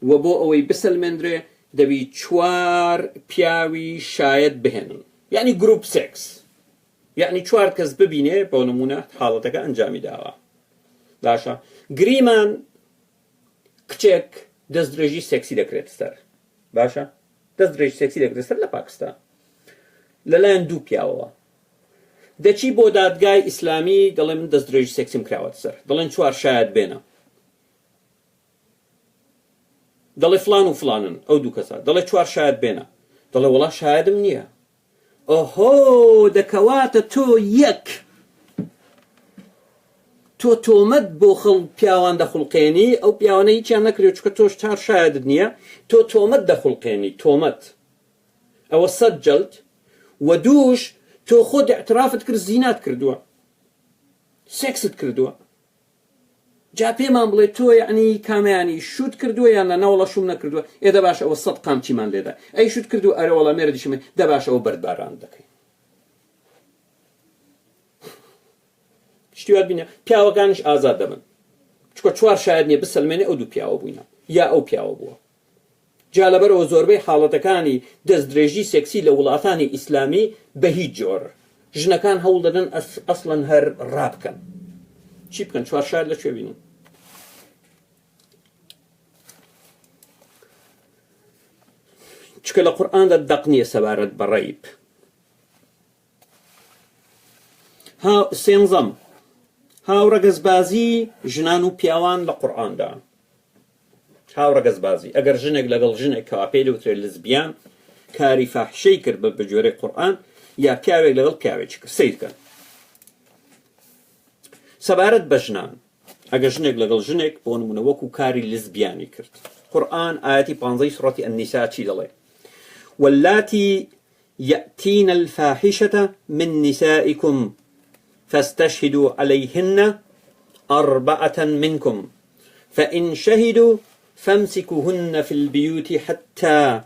و بۆ ئەوەی بسەلمێنرێ دەبی 4 پیاوی شایەت بهێنن یعنی گروپ سێکس یعنی 4 کەس ببینێ بۆ نمونە حاڵەتەکە ئەنجامی داوە باشە گریمان کچێک دەستدرێژی سێکسی دەکرێت سەر باشە دەستدرێژی سێکسی دەکرێت سەر لە پاکستان لەلایەن 2 پیاوەوە دەچی بۆ دادگای ئیسلامی دەڵێ من دەستدرێژی سێکسیم کراوەتە سەر دەڵێن 4 شایەت بێنە دەڵێ فلان و فلانن ئەو 2 کەسە دەڵێ 4 شایەت بێنە دەڵێ وەڵا شایەتم نییە ئۆهۆ دەکەواتە تۆ یەک تۆ تۆمەت بۆ پیاوان دەخوڵقێنی ئەو پیاوانە هیچیان نەکرێت چکە تۆش 4 شایەتت نییە تۆ تۆمەت دەخوڵقێنی تۆمەت ئەوە 100 جەلد و دووش تۆ خۆت اعترافت کرد زینات کردووە سێکست کردووە جا پێمان بڵێ تۆ یعنی کامیانی شوت کردووە یان نەوەڵە شوم نەکردووە ئێدە باش ئەوە 100 قامچیمان لێدا ئەی شوت کردو ئەرە وەڵا مێرە دیشمێ دە باش ئەوە بەردباران دەکەین شتیوات بینە پیاوەکانش ئازاد دەبن چکە 4 شایەت نییە بسەلمێنێ ئەو 2 پیاوە بووینە یا ئەو پیاوە بووە جا لەبەرەوە زۆربەی حاڵەتەکانی دەستدرێژی سێکسی لە وڵاتانی ئیسلامی بە هیچ جۆر ژنەکان هەوڵ دەدەن ئەسڵەن هەر ڕابکەن چی بکەن 4 شایەت لەکوێ بینن چکە لە قورئاندا دەق نییە سەبارەت بە ڕەیپ سێنزەم هاوڕەگەزبازی ژنان و پیاوان لە قورئاندا هاوڕەگەزبازی ئەگەر ژنێک لەگەڵ ژنێک کەوا پێی دەوترێت لزبیان کاری فاحشەی کرد بە جۆرەی قورئان یا پیاوێک لەگەڵ پیاوێکی کرد سەیرکەن سەبارەت بە ژنان ئەگەر ژنێک لەگەڵ ژنێک بۆ نمونە وەکو کاری لزبیانی کرد قورئان ئاەتی 15 سوڕەتی ئەننیساء چی دەڵێ واللاتي يأتين الفاحشة من نسائكم فاستشهدوا عليهن 4 منكم فإن شهدوا فامسكوهن في البيوت حتى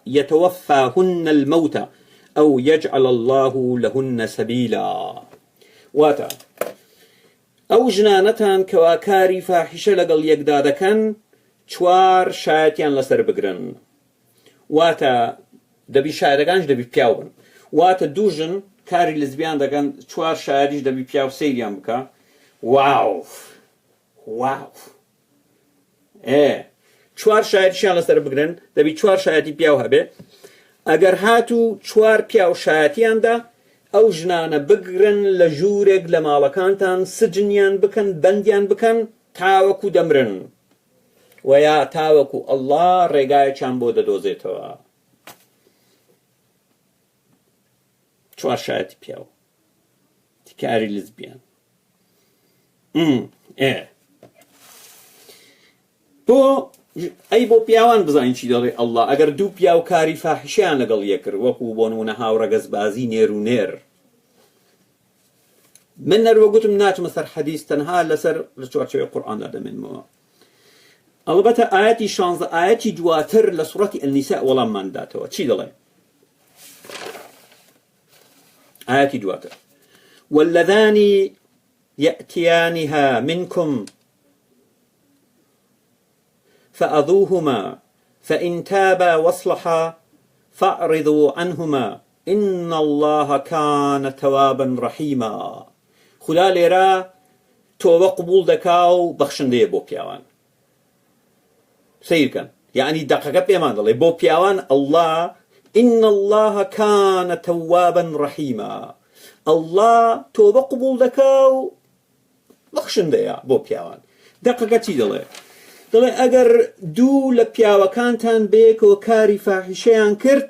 يتوفاهن الموت أو يجعل الله لهن سبيلا واتا أو جنانتان كواكاري فاحشة لقل يقدادكن 4 شایەتیان لەسەر بگرن واتە دەبی شایەتەکانش دەبی پیاو بن واتە 2 ژن کاری لزبیان دەکەن 4 شایەتیش دەبی پیاو سەیریان بکە واو 4 شایەتیشیان لەسەر بگرن دەبی 4 شایەتی پیاو هەبێ ئەگەر هاتوو 4 پیاو شایەتیاندا ئەو ژنانە بگرن لە ژوورێک لە ماڵەکانتان سجنیان بکەن بەندیان بکەن تاوەکو دەمرن ویا تاوەکو ئەڵڵا ڕێگایەکیان بۆ دەدۆزێتەوە 4 شایەتی پیاو تکاری لزبیان بۆ ئەی بۆ پیاوان بزانین چی دەڵێ ئەڵڵا ئەگەر 2 پیاو کاری فاحشیان لەگەڵ یەکرد وەکو بۆ نمونە هاوڕەگەزبازی نێر و نێر من نەروە گوتم ناچمە سەر حەدیث تەنها لەسەر لە چوارچێوەی قورئاندا دەمێنمەوە ئەڵبەتە ئاەتی 16 ئاەتی دواتر لە سوڕەتی ئەننیساء وەڵاممان داتەوە چی دەڵێ ئاەتی دواتر واللذان يأتيانها منكم فأذوهما فإن تابا واصلحا فأعرضوا عنهما إن الله كان توابا رحيما خدا لێرە تۆبە قبول دەکا و بەخشندەیە بۆ پیاوان سیرکەن یعنی دەقەکە پێمان دەڵێ بۆ پیاوان الله إن الله كان توابا رحيما الله تۆبە قبول دەکا و بەخشندەیە بۆ پیاوان. دەقەکە چی دەڵێ؟ دەڵێ ئەگەر دوو لە پیاوەکانتان بەیەکەوە کاری فاحیشەیان کرد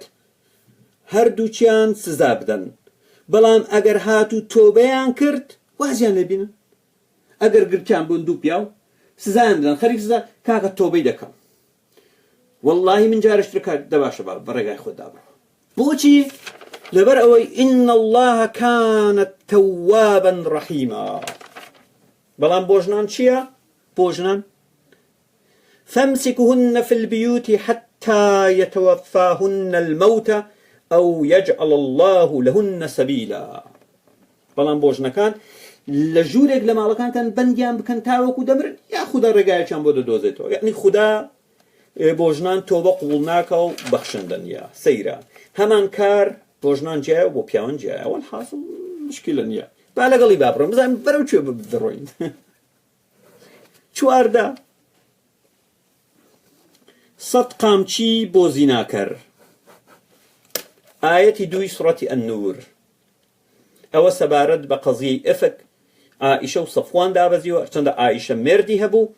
هەردووچیان سزا بدەن، بەڵام ئەگەر هاتوو تۆبەیان کرد وازیان لێبینن. ئەگەر گرتیان بوون دوو پیاو سزایان بدەن، خەریک سزا کاکە تۆبەی دەکەم، واللهی من جارشتر کار دەباشە بەڕێگای خۆدا بڕۆ. بۆچی؟ لەبەر ئەوەی ئین الله کانە تەوابا ڕەحیما. بەڵام بۆ ژنان چییە؟ بۆ ژنان فامسكوهن في البيوت حتى يتوفاهن الموت أو يجعل الله لهن سبيلا. بەڵام بۆ ژنەکان لە ژوورێک لە ماڵەکانتان بەندیان بکەن تاوەکو دەمرن، یا خوددا ڕێگایەکیان بۆ دەدۆزێتەوە. یعنی خوددا بۆ ژنان تۆبە قبوڵ ناکە و بەخشندە نیە، سەیرە. هەمان کار بۆ ژنان جیایە و بۆ پیاوان جیایە. والحاصل مشکلە نییە. با لەگەڵی با بڕۆین، بزانین بەرەو کوێ بدڕۆین. چواردە سەد قامچی بۆ زیناکەر. ئاەتی 2 سوڕەتی ئەننور. ئەوە سەبارەت بە قەزیەی ئفک ئائیشە و سەفوان دابەزیوە، چەندە ئائیشە مێردی هەبوو،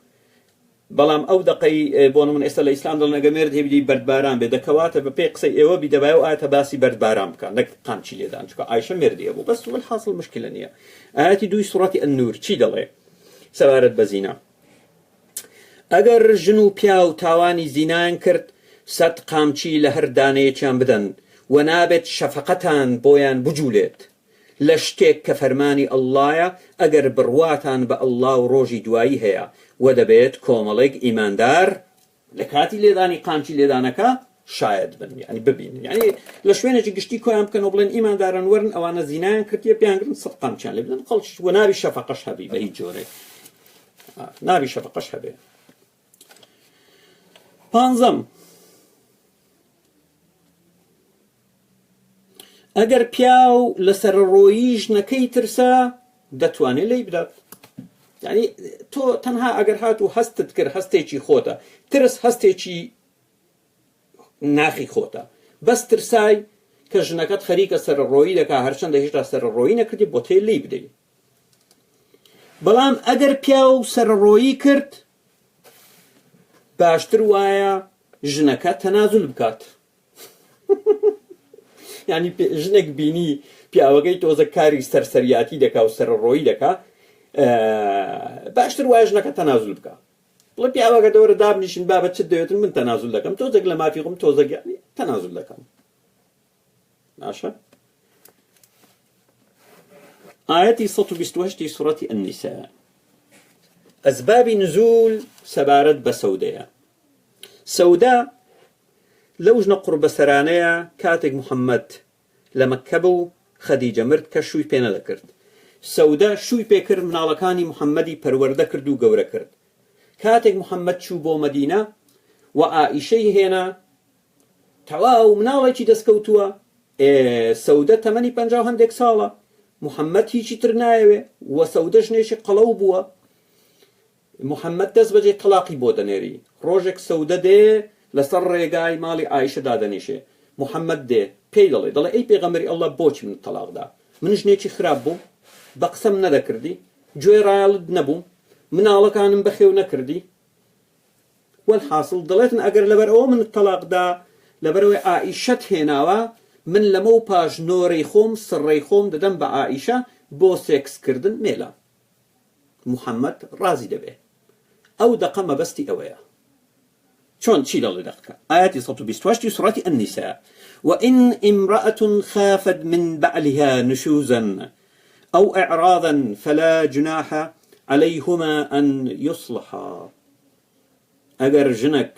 بەڵام ئەو دەقەی بۆ من ئێستا لە ئیسلام دڵ نەگە مێرد هێبی بەردباران بێ دەکەواتە بە پێی قسەی ئێوە بیدەبایە و ئاەتە باسی بەردباران بکەن نەک قامچی لێدان، چکە ئایشە مێردی هەبوو. بەس والحاصل مشکلە نییە. ئاەتی 2 سوڕەتی ئەننور چی دەڵێ سەبارەت بە زینا؟ ئەگەر ژن و پیا و تاوانی زینایان کرد 100 قامچی لە هەر دانەیەکیان بدەن و نابێت شەفەقەتان بۆیان بجوولێت لە شتێک کە فەرمانی ئەڵڵایە، ئەگەر بڕواتان بە ئەڵڵا و ڕۆژی دوایی هەیە و دەبێت کۆمەڵێک ئیماندار لە کاتی لێدانی قامچی لێدانەکە شاید بن، یعنی ببین، یعنی لە شوێنێکی گشتی کۆیان بکەن و بڵێن ئیمانداران وەرن ئەوانە زینایان کردیە پیانگرن 100 قامچیان لێ بدەن خەڵکی و ناوی شەفەقەش هەبی بە هیچ جۆرێک، ناوی شەفەقەش هەبێ. پانزەم ئەگەر پیاو لەسەر ڕۆیی ژنەکەی ترسا دەتوانێت لی بدات. یعنی تۆ تەنها ئەگەر هات و هەستت کرد هەستێکی خۆتە، ترس هەستێکی ناخی خۆتە، بەس ترسای کە ژنەکەت خەریکە سەر ڕۆیی دەکا هەرچەندە هێشتا سەر ڕۆیی نەکردی بۆ تێ لی بدەیت. بەڵام ئەگەر پیاو سەر ڕۆیی کرد باشتر وایە ژنەکە تەنازول بکات. یعنی ژنێک بینی پیاوەکەی تۆزە کاری سەرسەریاتی دەکا و سەر ڕۆیی دەکا، باشتر وایە ژنەکە تەنازول بکە. بڵێ پیاوەکە دەوەرە دابنیشن بابەت چت دەوێتن من تەنازول دەکەم، تۆزێک لە مافی خۆم تۆزە تەنازول دەکەم. باشە؟ ئاەتی 128 سوڕەتی ئەنیسا. ئەسبابی نزول سەبارەت بە سەودەیە. سەودا لەو ژنە قوربەسەرانەیە کاتێک محەممەد لە مەککە بوو خەدیجە مرد کە شووی پێ نەدەکرد. سەودا شووی پێکرد، مناڵەکانی محەممەدی پەروەردە کرد و گەورە کرد. کاتێک محەممەد چوو بۆ مەدینە و ئائیشەی هێنا تەواو مناڵێکی دەستکەوتووە، سەودە تەمەنی 50 هەندێک ساڵە، محەممەد هیچی تر نایەوێ و سەودە ژنێشی قەڵەو بووە. محەممەد دەست بەجێ تەلاقی بۆ دەنێری. ڕۆژێک سەودە دێ لەسەر ڕێگای ماڵی ئایشە دادەنیشێ، محەممەد دێ پێی دەڵێ ئەی پێغەمبەری ئەڵڵا بۆچی من تەلاقدا؟ من ژنێکی خراپ بووم، بە قسەم نەدەکردی، گوێ ڕایەڵت نەبووم، مناڵەکانم بەخێو نەکردی. والحاصل دەڵێتن ئەگەر لەبەر ئەوە من تەلاقدا لەبەرەوەی ئائیشەت هێناوە، من لەمە و پاش نۆرەی خۆم سڕەی خۆم دەدەم بە ئائیشە بۆ سێکسکردن مێلا. محەممەد ڕازی دەبێ. ئەو دەقە مەبەستی ئەوەیە. چۆن چی دەڵێ دەقەکە؟ ئاەتی 128 سوڕەتی ئەنیسا. وإن امرأة خافت من بعلها نشوزا أو إعراضا فلا جناح عليهما أن يصلحا. ئەگەر ژنێک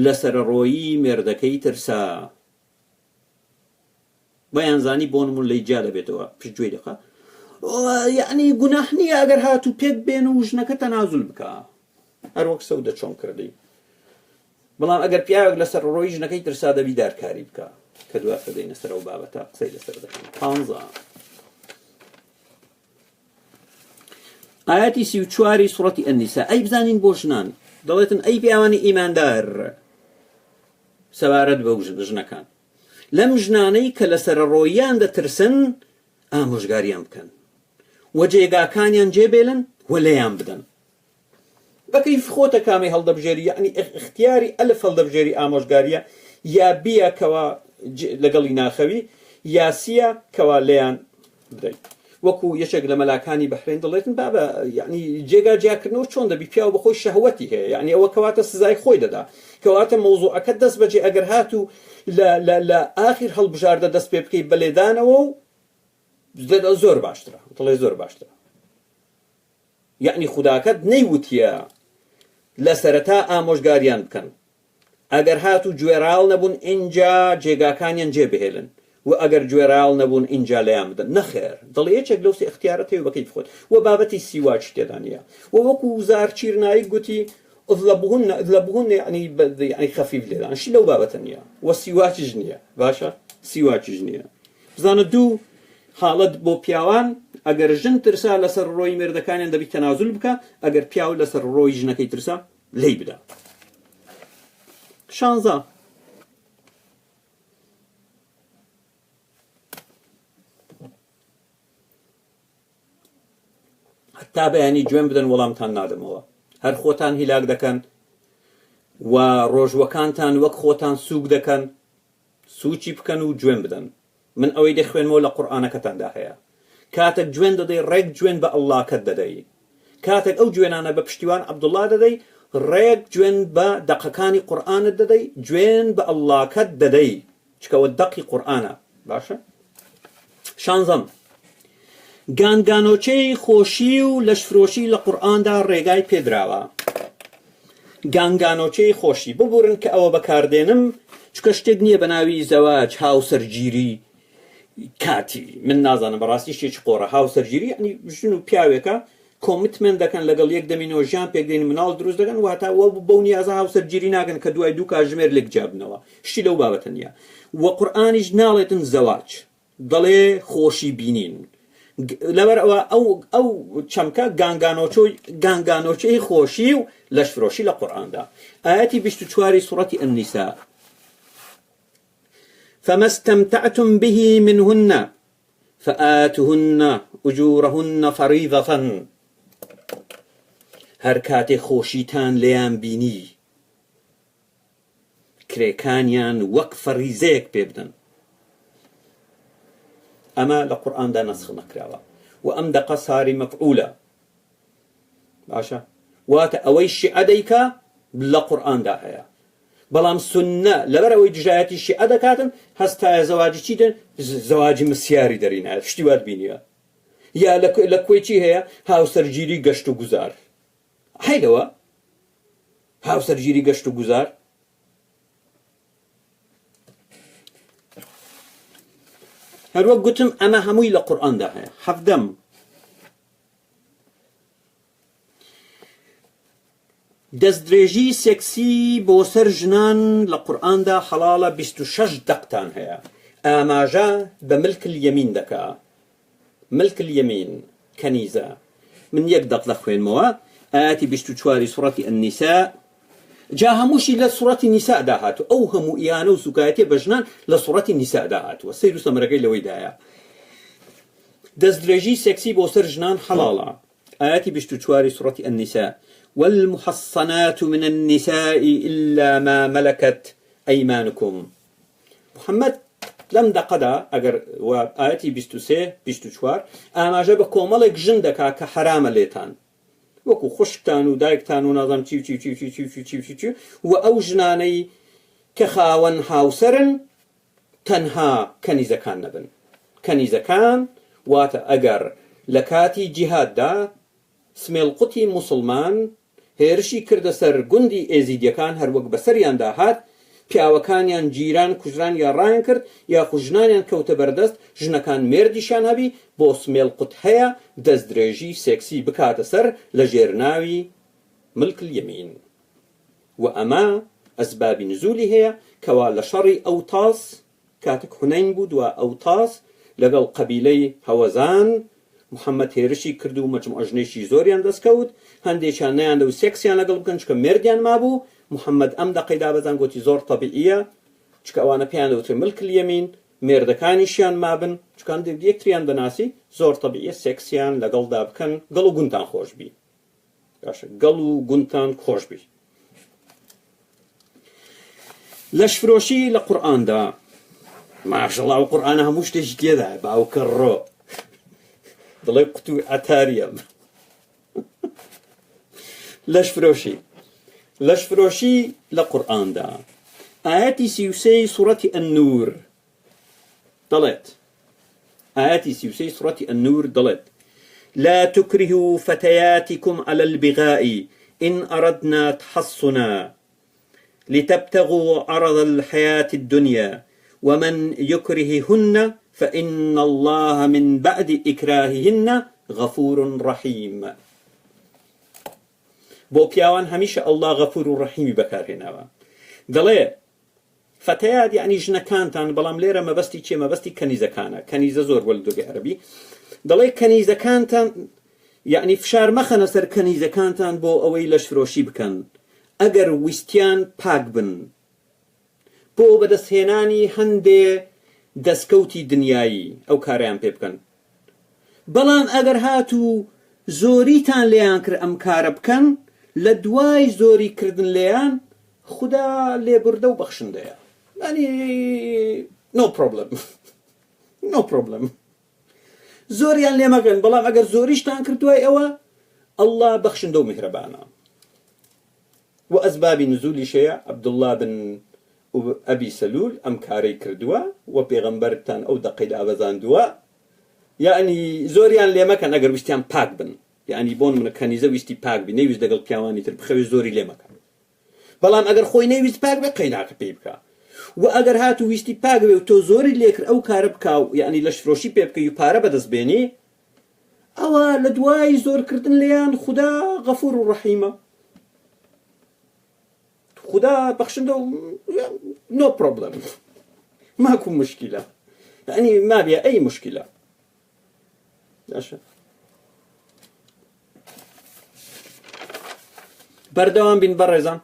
لەسەر ڕۆیی مێردەکەی ترسا، بەیانزانی بۆ نمون لەی جا دەبێتەوە پشتگوێی دەکا، یعنی گوناح نییە ئەگەر هات و پێک بێن و ژنەکە تەنازول بکە، هەر وەک سەودە چۆن کردی. بەڵام ئەگەر پیاوێک لەسەر ڕۆیی ژنەکەی ترسا دەبی دارکاری بکە، کە دواتر دەینە سەر ئەو بابەتە قسەی لەسەر دەکەین. 15 ئاەتی 34 سوڕەتی ئەنیسا. ئەی بزانین بۆ ژنان دەڵێتن ئەی پیاوانی ئیماندار سەبارەت بەو ژنەکان، لەم ژنانەی کە لەسەر ڕۆییان دەترسن ئامۆژگاریان بکەن و جێگاکانیان جێبێلن وەلەیان بدەن بەکەیف خۆتە کامی هەڵدەبژێری یعنی اختیاری ئەلف هەڵدەبژێری ئامۆژگاریە یا بیە کەوا لەگەڵی ناخەوی یا سیە کەوا لێیان بدەیت وەکو یەکێک لە مەلاکانی بەحرین دەڵێتن بابە یعنی جێگا جیاکردنەوە چۆن دەبی پیا و بەخۆی شەهوەتی هەیە یعنی ئەوە کەواتە سزای خۆی دەدا کەواتە مەوزوعەکە دەست بەجێ ئەگەر هات و لە ئاخر هەڵبژاردە دەست پێ بکەی بەلێدانەوە و زۆر باشترە دڵێ زۆر باشترە یعنی خوداکەت نەیوتیە لە سەرەتا ئامۆژگاریان بکەن ئەگەر هات و گوێڕاڵ نەبوون ئینجا جێگاکانیان جێبهێلن و ئەگەر گوێڕاڵ نەبوون ئینجا لەیان بدەن نەخێر دڵێ یەکێک لەو سێ اختیارەت هەیە بەکەی بخۆت و بابەتی سیواچ تێدا نییە و وەکو وزار چیرنایی گوتی اضربوهن يعني خفيف لێدان شی لەو بابەتە نییە و سیواچش نییە باشە سیواچش نییە بزانە دوو حاڵەت بۆ پیاوان ئەگەر ژن ترسا لەسەر ڕۆی مێردەکانیان دەبی تەنازول بکە ئەگەر پیاو لەسەر ڕۆی ژنەکەی ترسا لێی بدە 16 تا بەیانی گوێن بدەن وەڵامتان نادەمەوە هەر خۆتان هیلاک دەکەن و ڕۆژوەکانتان وەک خۆتان سووک دەکەن سوچی بکەن و گوێن بدەن من ئەوەی دەخوێنمەوە لە قورئانەکەتاندا هەیە کاتێک گوێن دەدەی ڕێک گوێن بە ئەڵڵاکەت دەدەی کاتێک ئەو گوێنانە بە پشتیوان عەبدوڵڵا دەدەی ڕێک گوێن بە دەقەکانی قورئانت دەدەی گوێن بە ئەڵڵاکەت دەدەی چکەوە دەقی قورئانە باشە 16 گانگانۆچەی خۆشی و لەشفرۆشی لە قورئاندا ڕێگای پێدراوە گانگانۆچەی خۆشی ببورن کە ئەوە بەکاردێنم چکە شتێک نییە بە ناوی زەواج هاوسەرگیری کاتی من نازانم بەڕاستی شتێکی قۆڕە هاوسەرگیری یعنی ژن و پیاوێکە کۆمیتمنت دەکەن لەگەڵ یەک دەمینەوە ژیان پێک دێن مناڵ دروست دەکەن واتە وە بەو نیازە هاوسەرگیری ناکەن کە دوای دوو کاتژمێر لێک جابنەوە شتی لەو بابەتە نییە وە قورئانیش ناڵێتن زەواج دەڵێ خۆشی بینین لەبەر ئەو چەمکە گانگانۆچەی خۆشی و لەشفرۆشی لە قورئاندا ئاەتی 24 سوورەتی النیساء فما استمتعتم به منهن فآتوهن أجورهن فريضة هەر کاتێ خۆشیتان لێیان بینی کرێکانیان وەک فەریزەیەک پێ بدەن ئەمە لە قورئاندا نەسخ نەکراوە و ئەم دەقە ساری مەفعولە باشە واتە ئەوەی شیعە دەیکا لە قورئاندا هەیە بەڵام سنە لەبەر ئەوەی دژایەتی شیعە دەکاتن هەستایە زەواجی چی دەن زەواجی مسیاری دەرینایە شتی وات بینیە یا لە کوێ چی هەیە هاوسەرگیری گەشت و گوزار هەیدەوە هاوسەرگیری گەشت و گوزار هەروەک گوتم ئەمە هەمووی لە قورئاندا هەیە 17 دەستدرێژی سێکسی بۆ سەر ژنان لە قورئاندا حەڵاڵە 26 دەقتان هەیە ئاماژە بە ملک اليەمین دەکا ملک اليەمین کەنیزە من یەک دەق دەخوێنمەوە ئاەتی 24 سوورەتی النیساء جا هەمووشی لە سوورەتی نیساءدا هاتووە ئەو هەموو ئیانە و سوکایەتێ بە ژنان لە سوورەتی نیساءدا هاتووە سەیر و سەمرەکەی لەوەیدایە دەستدرێژی سێکسی بۆ سەر ژنان حەڵاڵە ئاەتی 24 سوورەتی النیساء والمحصنات من النساء إلا ما ملكت أيمانكم محمد لەم دەقەدا ئەگەر ئاەتی 23 ئاماژە بە کۆمەڵێک ژن دەکا کە حرامە لێتان وەکو خوشکتان و دایکتان و نازام چی و ئەو ژنانەی کە خاوەن هاوسەرن تەنها کەنیزەکان نەبن کەنیزەکان واتە ئەگەر لە کاتی جیهاددا سمێڵقوتی موسڵمان هێرشی کردە سەر گوندی ئێزیدیەکان هەروەک بەسەریاندا هات پیاوەکانیان گیران کوژران یا ڕایان کرد یا ژنانیان کەوتە بەردەست ژنەکان مێردیشان هەبی بۆ سمێڵقوت هەیە دەستدرێژی سێکسی بکاتە سەر لە ژێرناوی ملک اليەمین و ئەمە ئەسبابی نزولی هەیە کەوا لە شەڕی ئەوتاس کاتێک حونەین بوو دووە ئەوتاس لەگەڵ قەبیلەی هەوەزان محەممەد هێرشی کرد و مەجموعە ژنێکی زۆریان دەستکەوت هەندێکیان نەیاندا و سێکسیان لەگەڵ بکەن چکە مێردیان مابوو محەممەد ئەم دەقەی دابەزان گوتی زۆر تەبیعیە چکە ئەوانە پێیان دەوترێت ملک اليەمین مێردەکانیشیان مابن چکان یەکتریان دەناسی زۆر تەبیعیە سێکسیان لەگەڵدا بکەن گەڵ و گونتان خۆش بی باشە گەڵ و گونتان خۆش بی لەشفرۆشی لە قورئاندا ماشەڵڵا و قورئانە هەموو شتێکی تێدایە باوکە ڕۆ دڵێ قوتوی ئەتاریەم لەشفرۆشی لە قورئاندا ئاەتی 33 سوورەتی ئەننور دەڵێت آياتي سيوسي سورة النور دلت لا تكرهوا فتياتكم على البغاء إن أردنا تحصنا لتبتغوا عرض الحياة الدنيا ومن يكرههن فإن الله من بعد إكراههن غفور رحيم بو بياوان هميشه الله غفور رحيم بكارهنا دلت فتيات يعني ژنەکانتان بەڵام لێرە مەبەستی چێ مەبەستی کەنیزەکانە کەنیزە زۆر وەلدۆگە عەرەبی دەڵێ کەنیزەکانتان یعنی فشار مەخەنە سەر کەنیزەکانتان بۆ ئەوەی لەشفرۆشی بکەن ئەگەر ویستیان پاک بن بۆ بەدەستهێنانی هەندێ دەستکەوتی دنیایی ئەو کاریان پێ بکەن بەڵام ئەگەر هاتوو زۆریتان لێیان کرد ئەم کارە بکەن لە دوای زۆری کردن لێیان خدا لێبوردە و بەخشندەیە يعني no problem زۆریان لێ مەگەن بەڵام ئەگەر زۆریشتان کردووای ئەوە الله بەخشندە و میهرەبانە و ئەسبابی نزولیشەیە عەبدوڵڵا بن ئەبی سەلول ئەم کارەی کردووە و پێغەمبەرتان ئەو دەقەی دابەزاندووە یعنی زۆریان لێ مەکەن ئەگەر ویستیان پاک بن یعنی بۆن منە کەنیزە ویستی پاک بی نەیویست لەگەڵ پیاوانی تر بخەوێ زۆری لێ مەکەن بەڵام ئەگەر خۆی نەیویست پاک بێ قەیناکە پێی بکە و ئەگەر هاتوو ویستی پاک بێ و تۆ زۆری لێکرد ئەو کارە بکە و یعنی لەشفرۆشی پێ بکەی و پارە بەدەست بێنی ئەوە لە دوای زۆرکردن لێیان خدا غەفور و ڕەحیمە خدا بەخشندە و no problem ماکو مشکلە يعني ما بيها أي مشكلة بردوان بين برزان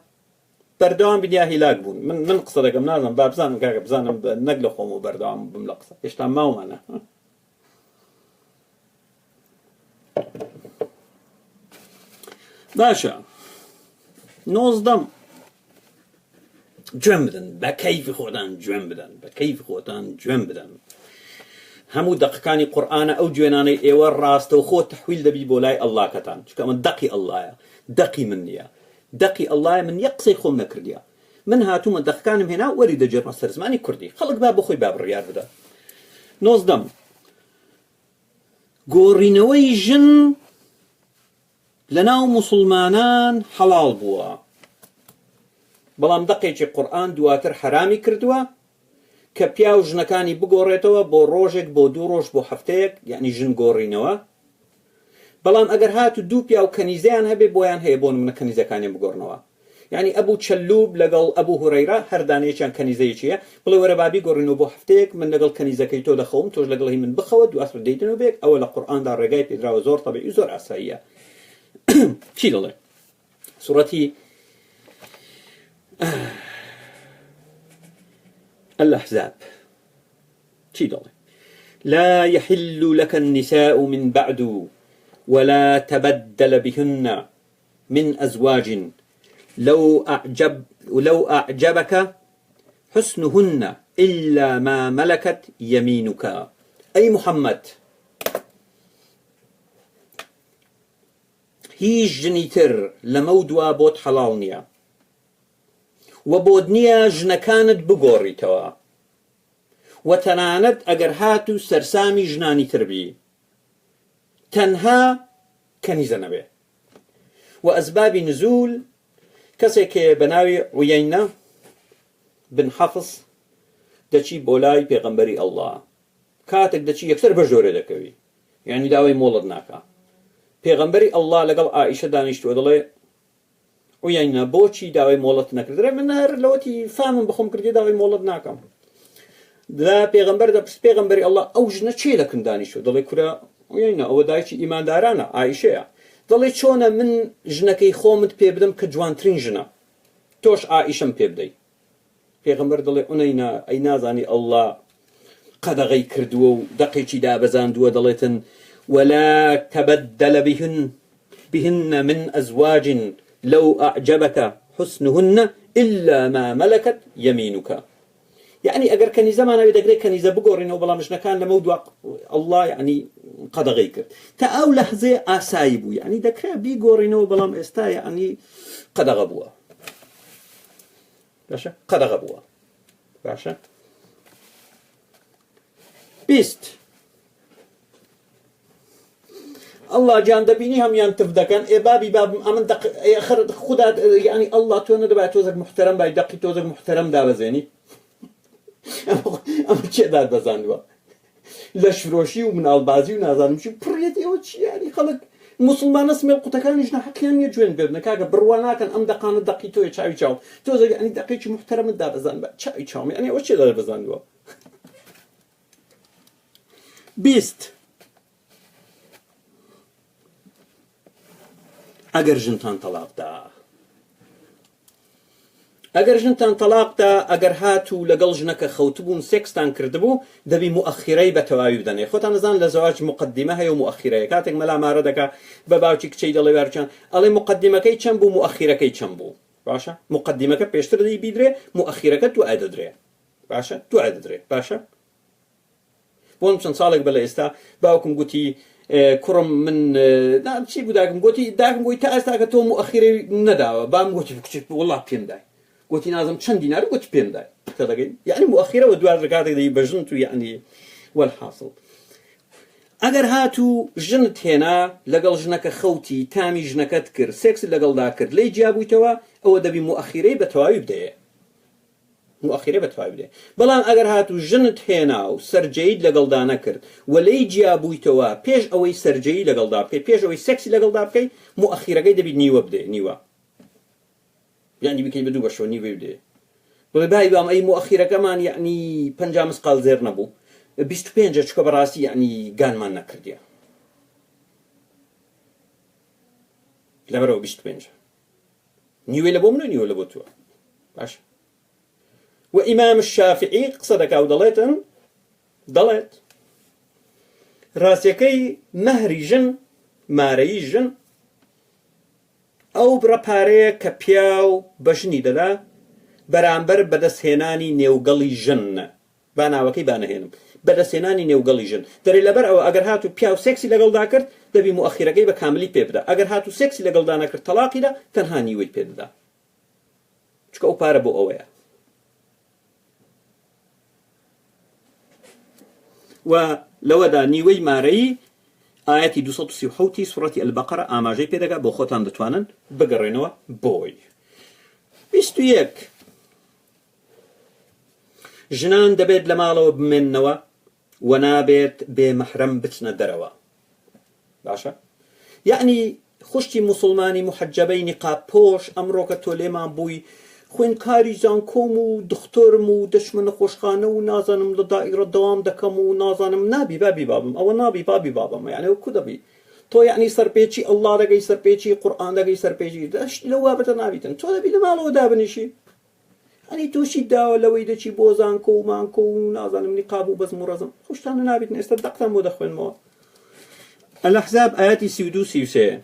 بردوان بين يا هلاك بون من قصدك منازم بابزان كاك بزان نقل خومو بردوان بملقصة ايش ما هو معنا باشا نوزدم جوان بدن بكيف خودان جوان بدن بكيف خودان جوان بدن همو دقيقاني قرآن أو جواناني إيوار راست وخو تحويل دبي بولاي الله كتان شكا من دقي الله دقي مني دقي الله من يقصي خوم نكرديا من هاتو من دقيقانم هنا وريد جرنا سرزماني كردي خلق باب أخوي باب الرياض بدا نوزدم قورينوي جن لناو مسلمانان حلال بوا بەڵام دقێکی قورئان دواتر حرامی کردووە کە پیا و ژنەکانی بگۆڕێتەوە بۆ ڕۆژێک بۆ دوو ڕۆژ بۆ هەفتەیەک یعنی ژن گۆڕینەوە بەڵام ئەگەر هاتو دوو پیا و کەنیزەیان هەبێ بۆیان هەیە بۆ نمونە کەنیزەکانیان بگۆڕنەوە یعنی ئەبوو چەلوب لەگەڵ ئەبوو هورەیرە هەردانەیەکیان کەنیزەیەکیە بڵێ وەرە بابی گۆڕینەوە بۆ هەفتەیەک من لەگەڵ کەنیزەکەی تۆ دەخەوم تۆش لەگەڵی من بخەوە دواتر دەیتنەوە بێک ئەوە لە قورئاندا ڕێگای پێدراوە زۆر تەبیعی زۆر ئاساییە چی دەڵێ سوڕەتی الأحزاب تيدولي لا يحل لك النساء من بعد ولا تبدل بهن من أزواج لو أعجبك حسنهن إلا ما ملكت يمينك أي محمد هيج جنيتر لمودوا بوت حلالنيا وبودنيا جنكانت بقوريتوا وتنانت اگر هاتو سرسامي جناني تربي تنها كنيزة نبي وأسباب نزول كسيك بناوي عيينة بن حفص دچي بولاي پیغمبري الله كاتك دچي يكسر بجوري دكوي يعني داوي مولد ناكا پیغمبري الله لقل عائشة دانشت ودلي ويانا بوشي داوي مولد نكردري من نهر لوتي فاهم بخوم كردي داوي مولد ناكم دا پیغمبر دا بس پیغمبري الله اوجنا چي لكن دانيشو دلي كرا ويانا او دايشي ايمان دارانا عائشة دلي چونا من جنكي خومت بيبدم كجوان ترين جنا توش عائشة بيبدي پیغمبر دلي انينا اي نازاني الله قەدەغەی کردووە و دەقێکی دابەزاندووە دەڵێتن ولا تبدل بهن من أزواج لو أعجبك حسنهن إلا ما ملكت يمينك. يعني أجر كنيزة ما نبي دقري كنيزة بقورين وبلا مش نكان لموضوع الله يعني قد غيكر تأو لحظة أسايبو يعني دكري بيقورين وبلا مستا يعني قد غبوا باشا قد غبوا باشا بيست الله جان دبيني هم ينتف دكان بابي باب أمن دق آخر خدا يعني الله تونا دبا توزك محترم باي دقي توزك محترم دا بزيني أما چه دار بزندوا لشفروشي ومن البازي ونازانم شو بريتي أو شيء يعني خلق مسلمان اسمه قطعان يجنا حكيان يجون بابنا كاجا بروانا كان أم دقان دقيتو يشاوي شاو توزك يعني دقيتش محترم دا بزند شاوي شاو يعني أو شيء دار بزندوا بيست أجر جنتان طلاق دا أجر جنتان طلاق دا أجر هاتو لقل جنك خوتبون سكستان كردبو دبي مؤخري بتواوي بدني خوت أنا زان لزواج مقدمة هي ومؤخرة كاتك ملا ماردك بباوتشك شيء دلي ورجان على مقدمة كي تشمبو مؤخرة كي تشمبو باشا مقدمة كبيشتر دي بيدري مؤخرة كتو أدري باشا تو أدري باشا بون مشان صالح بلا استا باوكم قوتي كرم من نعم شيء بداكم قوتي داكم قوتي تأستا كتو مؤخرة نداوا بام قوتي والله بيم داي قوتي نازم چند دينار قوتي بيم داي تلاقي يعني مؤخرة ودوار ركاتك دي بجنتو يعني والحاصل اگر هاتو جنت هنا لقل جنك خوتي تامي جنكت كر سكس لقل داكر لي جابو توا او دبي مؤخرة بتواوي بداية مؤخرة بتواوي بداية بلان اگر هاتو جنت هنا و سرجيد لقل دانا كرد ولي جابو توا بيش اوي سرجيد لقل دابكي بيش اوي سكس لقل دابكي مؤخرة دبي نيوة بداية نيوة يعني بكي بدو بشو نيوة بداية بلباي بام اي مؤخرة كمان يعني پنجا مسقال زير نبو 25 چکە بەڕاستی يعني گانمان نەکردیە لەبەرەوە 25 نیوێ لە بۆ منە نیوە لە بۆ تووە باش و ئیمام الشافعی قسە دەکا و دەڵێت ڕاستیەکەی مەهری ژن مارەیی ژن ئەو بڕەپارەیە کە پیاو بە ژنی دەدا بەرامبەر بەدەستهێنانی نێوگەڵی ژن با ناوەکەی بانەهێنم بەدەستهێنانی نێوگەڵی ژن دەرێ لەبەر ئەوە ئەگەر هاتو پیاو سێکسی لەگەڵدا کرد دەبی مؤخرەکەی بە کاملی پێ بدە ئەگەر هاتو سێکسی لەگەڵدا نەکرد تەلاقیدا تەنها نیوەی پێ دەدا چکە ئەو پارە بۆ ئەوەیە و لەوەدا نیوەی مارەیی ئاەتی 237 سوڕەتی ئەلبەقەرە ئاماژەی پێ دەکات بۆ خۆتان دەتوانن بگەڕێنەوە بۆی 21 ژنان دەبێت لە ماڵەوە بمێننەوە و نابێت بێمەحرەم بچنە دەرەوە باشە یعنی خوشتی مسلمانی محەجەبەی نیقاب پۆش ئەمڕۆکە تۆ لێمان بووی خوێندکاری زانکۆم و دختۆرم و دەچمە نەخۆشخانە و نازانم لە دائیرە دەوام دەکەم و نازانم نابی بابی بابم ئەوە نابی بابی بابم یعنی وەکو دەبی تۆ یعنی سەرپێچی ئەڵڵا دەگەی سەرپێچی قورئان دەگەی سەرپێچی دەشت لەو بابەتە نابیتن تۆ دەبی لە ماڵەوە دابنیشی يعني توشي داو لوي دشي بوزان كو مانكو نازانم نقابو بس مرزم خوشتان نابيت نستدقتا مدخل مو الأحزاب آياتي سيودو سيوسي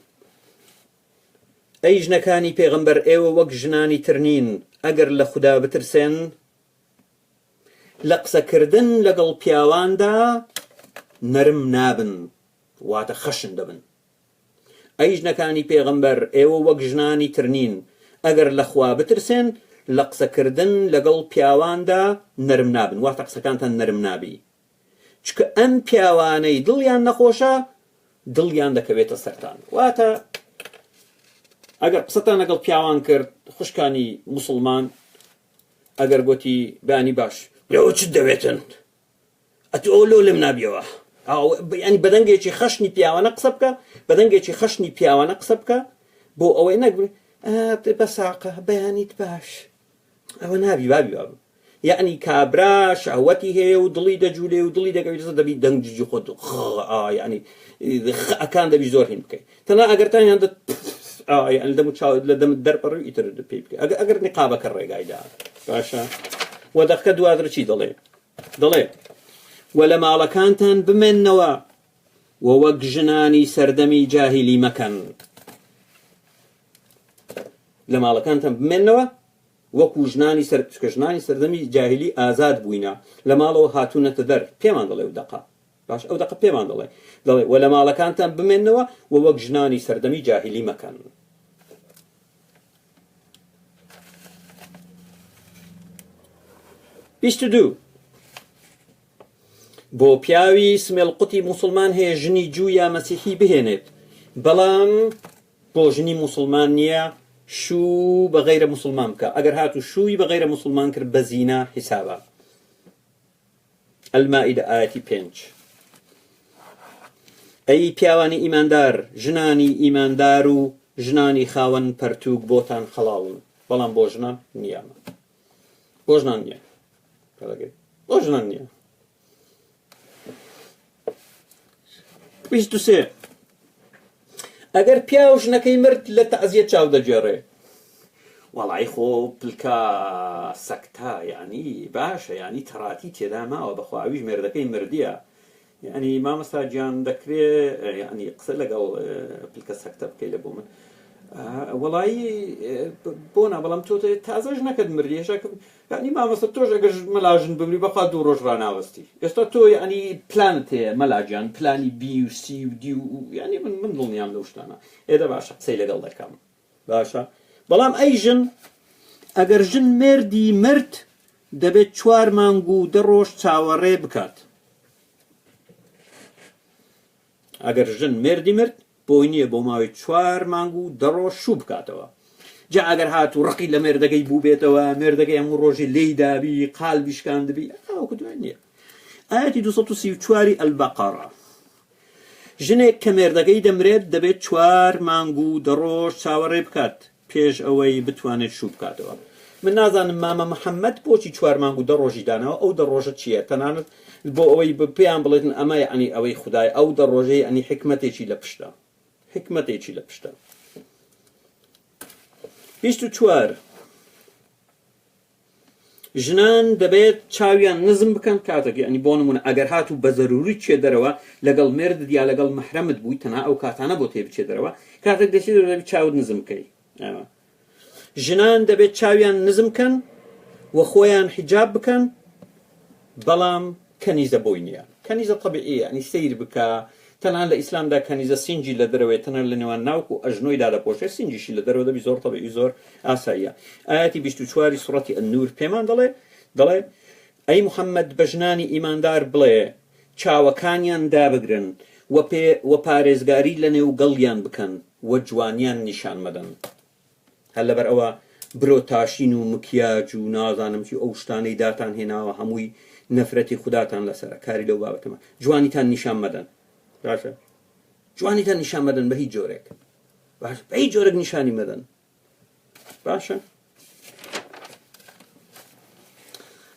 أي جنكاني پیغمبر ايوه وق جناني ترنين اگر لخدا بترسن لقصة كردن لقل بياوان دا نرم نابن واتا خشن دبن أي جنكاني پیغمبر ايوه وق جناني ترنين اگر لخوا بترسن لقصة كردن لقل بياواندا نرم نابن وقت قصكانتان نرم نابي چك ام بياواني دليان نخوشا دليان دكويت سرطان واتا اگر قصتان لقل بياوان کرد خوشكاني مسلمان اگر قوتي باني باش لو چد دويتن اتقولو لم نابيوه او يعني بدنگي خشني بياوانا قصبك بدنگي خشني بياوانا قصبك بو اوي نقبل بساقة بيانيت باش او نابي بابي يعني كابرا شهوتي هي ودلي دجولي ودلي دقوي دبي دنج خود يعني كان دبي زور هين بكي تنا اگر تاني عند يعني دم تشاود لدم الدرب يتر بيبكي اگر نقابك الري قايدا باشا ودخك دوادر شي دلي ولا ماڵەکانتان بمێننەوە وەک ژنانی سەردەمی جاهیلی مەکەن لە ماڵەکانتان بمێننەوە وەکو ژنانی سەردەمی جاهیلی ئازاد بووینە لە ماڵەوە هاتوونەتە دەر پێمان دەڵێ و دەقا باش ئەو دەقە پێمان دەڵێ وە لە ماڵەکانتان بمێننەوە وەک ژنانی سەردەمی جاهیلی مەکەن بۆ پیاوی سمێڵقوتی موسڵمان هەیە ژنی جوو یا مەسیحی بهێنێت بەڵام بۆ ژنی موسڵمان نییە شوو بە غەیرە موسڵمان بکە ئەگەر هاتو شووی بە غەیرە موسڵمان کرد بە زینا حیسابە المائیدە ئاەتی 5 ئەی پیاوانی ئیماندار ژنانی ئیماندار و ژنانی خاوەن پەرتووک بۆتان خەڵاون بەڵام بۆ ژنان نییە بۆ ژنان نییە بۆ ژنان نییە 23 ئەگەر پیا و ژنەکەی مرد لە تەعزیە چاو دەجێڕێ وەڵای خۆ پلکە سەکتە یعنی باشە یعنی تەڕاتی تێدا ماوە بەخواویش مێردەکەی مردیە یعنی مامەستا گیان دەکرێ یعنی قسە لەگەڵ پلکە سەکتە بکەی لە بۆ من وەڵایی بۆ نا بەڵام تۆ تازەش نەکرد مردی هێشتا یعنی مامەستا تۆش ئەگەر مەلاژن بمری بەخوا 2 ڕۆژ ڕاناوەستی ئێستا تۆ یعنی پلانت هەیە مەلاجیان پلانی بی و سی و دی و یعنی من دڵنیام لەو شتانە ئێدە باشە قسەی لەگەڵ دەکەم باشە بەڵام ئەی ژن ئەگەر ژن مردی مرد دەبێت 4 مانگ و 10 ڕۆژ چاوەڕێ بکات ئەگەر ژن مردی مرد بۆی نییە بۆ ماوەی 4 مانگ و 10 ڕۆژ شوو بکاتەوە جا ئەگەر هات و ڕقی لە مێردەکەی بوو بێتەوە مێردەکەی هەموو ڕۆژی لێی دابی قالبی شکاندبی ئەوکە دوای نییە ئاەتی 234 البەقەرە ژنێک کە مێردەکەی دەمرێت دەبێت 4 مانگ و 10 ڕۆژ چاوەڕێ بکات پێش ئەوەی بتوانێت شوو بکاتەوە من نازانم مامە محەممەد بۆچی 4 مانگ و 10 ڕۆژی دانەوە ئەو 10 ڕۆژە چییە تەنانەت بۆ ئەوەی پێیان بڵێتن ئەمە یعنی ئەوەی خودای ئەو 10 ڕۆژەی ئەنی حکمەتێکی لە پشتە حکمەتێکی لە پشتە 24 ژنان دەبێت چاویان نزم بکەن کاتێک ینی بۆ نمونە ئەگەر هات و بە زەروری چێ دەرەوە لەگەڵ مێردت یا لەگەڵ مەحرەمت بووی تەنها ئەو کاتانە بۆ تێ بچێ دەرەوە کاتێک دەچێت دەبێت چاوت نزم بکەی ژنان دەبێت چاویان نزم بکەن و خۆیان حیجاب بکەن بەڵام کەنیزە بۆی نییە کەنیزە طبیعیە ینی سیر بکە تەنها لە ئیسلامدا کەنیزە سینجی لە دەرەوەی تەنها لە نێوان ناوک و ئەژنۆیدا دەپۆشێت سینجیشی لە دەرەوە دەبی زۆر طبیعی زۆر ئاساییە ئاەتی 24 سوڕەتی ئەنور پێمان دەڵێ ئەی محەممەد بە ژنانی ئیماندار بڵێ چاوەکانیان دابگرن و پارێزگاری لە نێو گەڵیان بکەن و جوانیان نیشان مەدەن هەر لەبەر ئەوە برۆ تاشین و مکیاج و نازانم چی ئەو شتانەی داتان هێناوە هەمووی نەفرەتی خوداتان لەسەرە کاری لەو بابەتەمە جوانیتان نیشان مەدەن باشە جوانیتان نیشان مەدەن بە هیچ جۆرێک باش بە هیچ جۆرێک نیشانی مەدەن باشە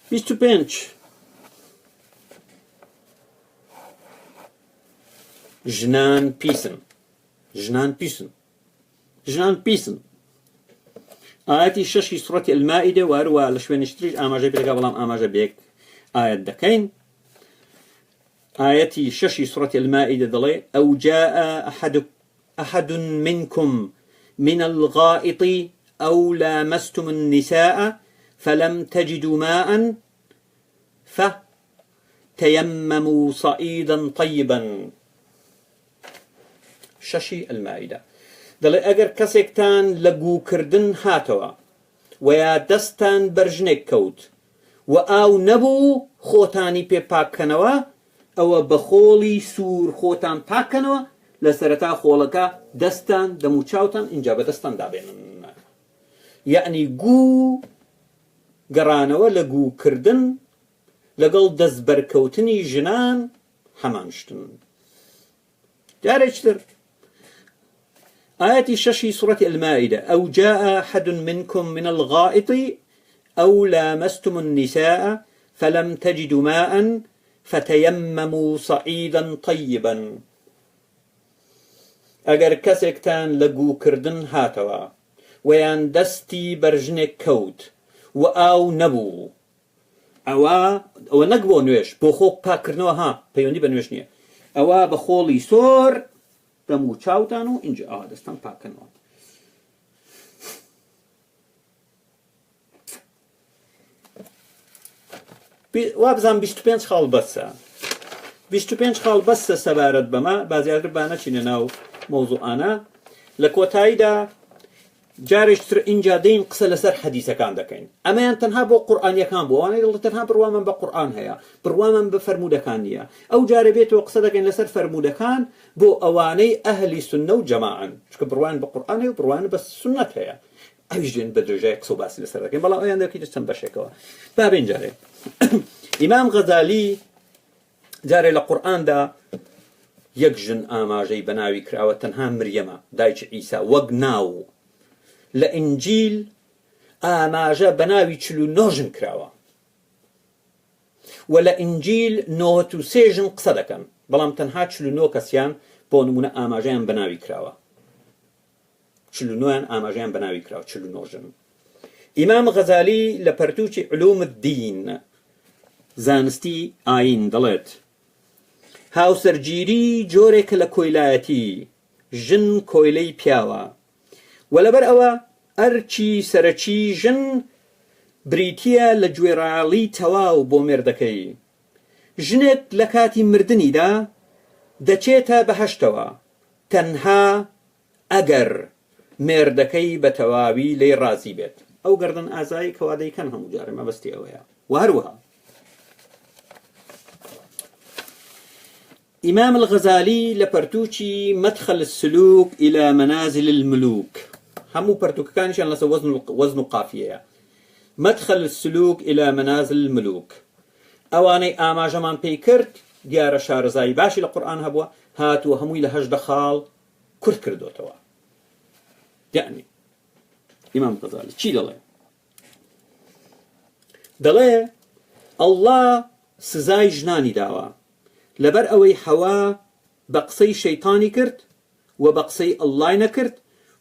25 ژنان پیسن ئاەتی 6 سوڕەتی المائیدە و هەروە لە شوێنشتریش ئاماژەی پێدەکا بەڵام ئاماژە بێک ئاەت دەکەین آيتي 6 سورة المائدة دلي أو جاء أحد منكم من الغائط أو لامستم النساء فلم تجدوا ماء فتيمموا صعيدا طيبا ششي المائدة دلي أجر كسكتان لقو كردن هاتوا ويا دستان برجنك كوت وآو نبو خوتاني بيباك كنوا ئەوە بە خۆڵی سوور خۆتان پاکەنەوە لە سەرەتا خۆڵەکە دەستان دەموچاوتان اینجا بە دەستان دابێنن یعنی گوو گەڕانەوە لە گووکردن لەگەڵ دەستبەرکەوتنی ژنان هەمانشتن جارێکتر آية 6 سورة المائدة أو جاء أحد منكم من الغائط أو لامستم النساء فلم تجدوا ماء فتيمموا صعيدا طيبا ئەگەر کەسێکتان لە گووکردن هاتەوە ویان دەستی بەرژنێک کەوت و ئاو نەبوو ئەوە نەک بۆ نوێش بۆ خۆ پاکردنەوە ها پەیوەندی بە نوێش نییە ئەوە بە خۆڵی سۆر دەم و چاوتان و اینجا ئەوە دەستان پاکردنەوە وا بزانم 25 خاڵ بەسە 25 خاڵ بەسە سەبارەت بەمە بازیاتر با نەچینە ناو مۆزوعانە لە کۆتاییدا جارێکتر اینجا دەین قسە لەسەر حەدیثەکان دەکەین ئەمەیان تەنها بۆ قورئانیەکان بوو ئەوانەی دڵ تەنها بڕوامەن بە قورئان هەیە بڕوامەن بە فەرموودەکان نییە ئەو جارە بێتەوە قسە دەکەین لەسەر فەرموودەکان بۆ ئەوانەی ئەهلی سوننە و جەماعەن چونکە بڕوان بە قورئان هەیە و بڕوان بە سوننەت هەیە ئەویش دێن بە درێژای قسە و باسی لەسەر دەکەین بەڵام ئەویان دەکەیت چەند بەشێکەوە بابێن جارێ ئیمام غەزالی جارێ لە قورئاندا یەک ژن ئاماژەی بە ناوی کراوە تەنها مریەمە دایکی عیسا وەک ناو لە ئینجیل ئاماژە بە ناوی 49 ژن کراوە و لە ئینجیل 93 ژن قسە دەکەن بەڵام تەنها 49 کەسیان بۆ نمونە ئاماژەیان بە ناوی کراوە 49 ئاماژەیان بە ناوی کراوە 49 ژن ئیمام غەزالی لە پەرتووکی علوم الدین زانستی ئاین دەڵێت هاوسەرگیری جۆرێکە لە کۆیلایەتی ژن کۆیلەی پیاوە و لەبەر ئەوە ئەرچی سەرەکی ژن بریتیە لە گوێڕاڵی تەواو بۆ مێردەکەی ژنێک لە کاتی مردنیدا دەچێتە بەهەشتەوە تەنها ئەگەر مێردەکەی بە تەواوی لێی ڕازی بێت ئەو گەردن ئازایی کەوا دەیکەن هەموو جارێ مەبەستی ئەوەیە و هەروەها إمام الغزالي لبرتوشي مدخل السلوك إلى منازل الملوك همو برتوك كان شان لسه وزن قافية مدخل السلوك إلى منازل الملوك أواني آما جمان بيكرت ديار شارزاي باشي لقرآن هبوا هاتوا همو إلى هجد خال كرت كردو توا يعني إمام الغزالي چي دلي الله سزاي جناني داوا لەبەر ئەوەی حەوا بە قسەی شەیتانی کرد و بە قسەی ئەڵڵای نەکرد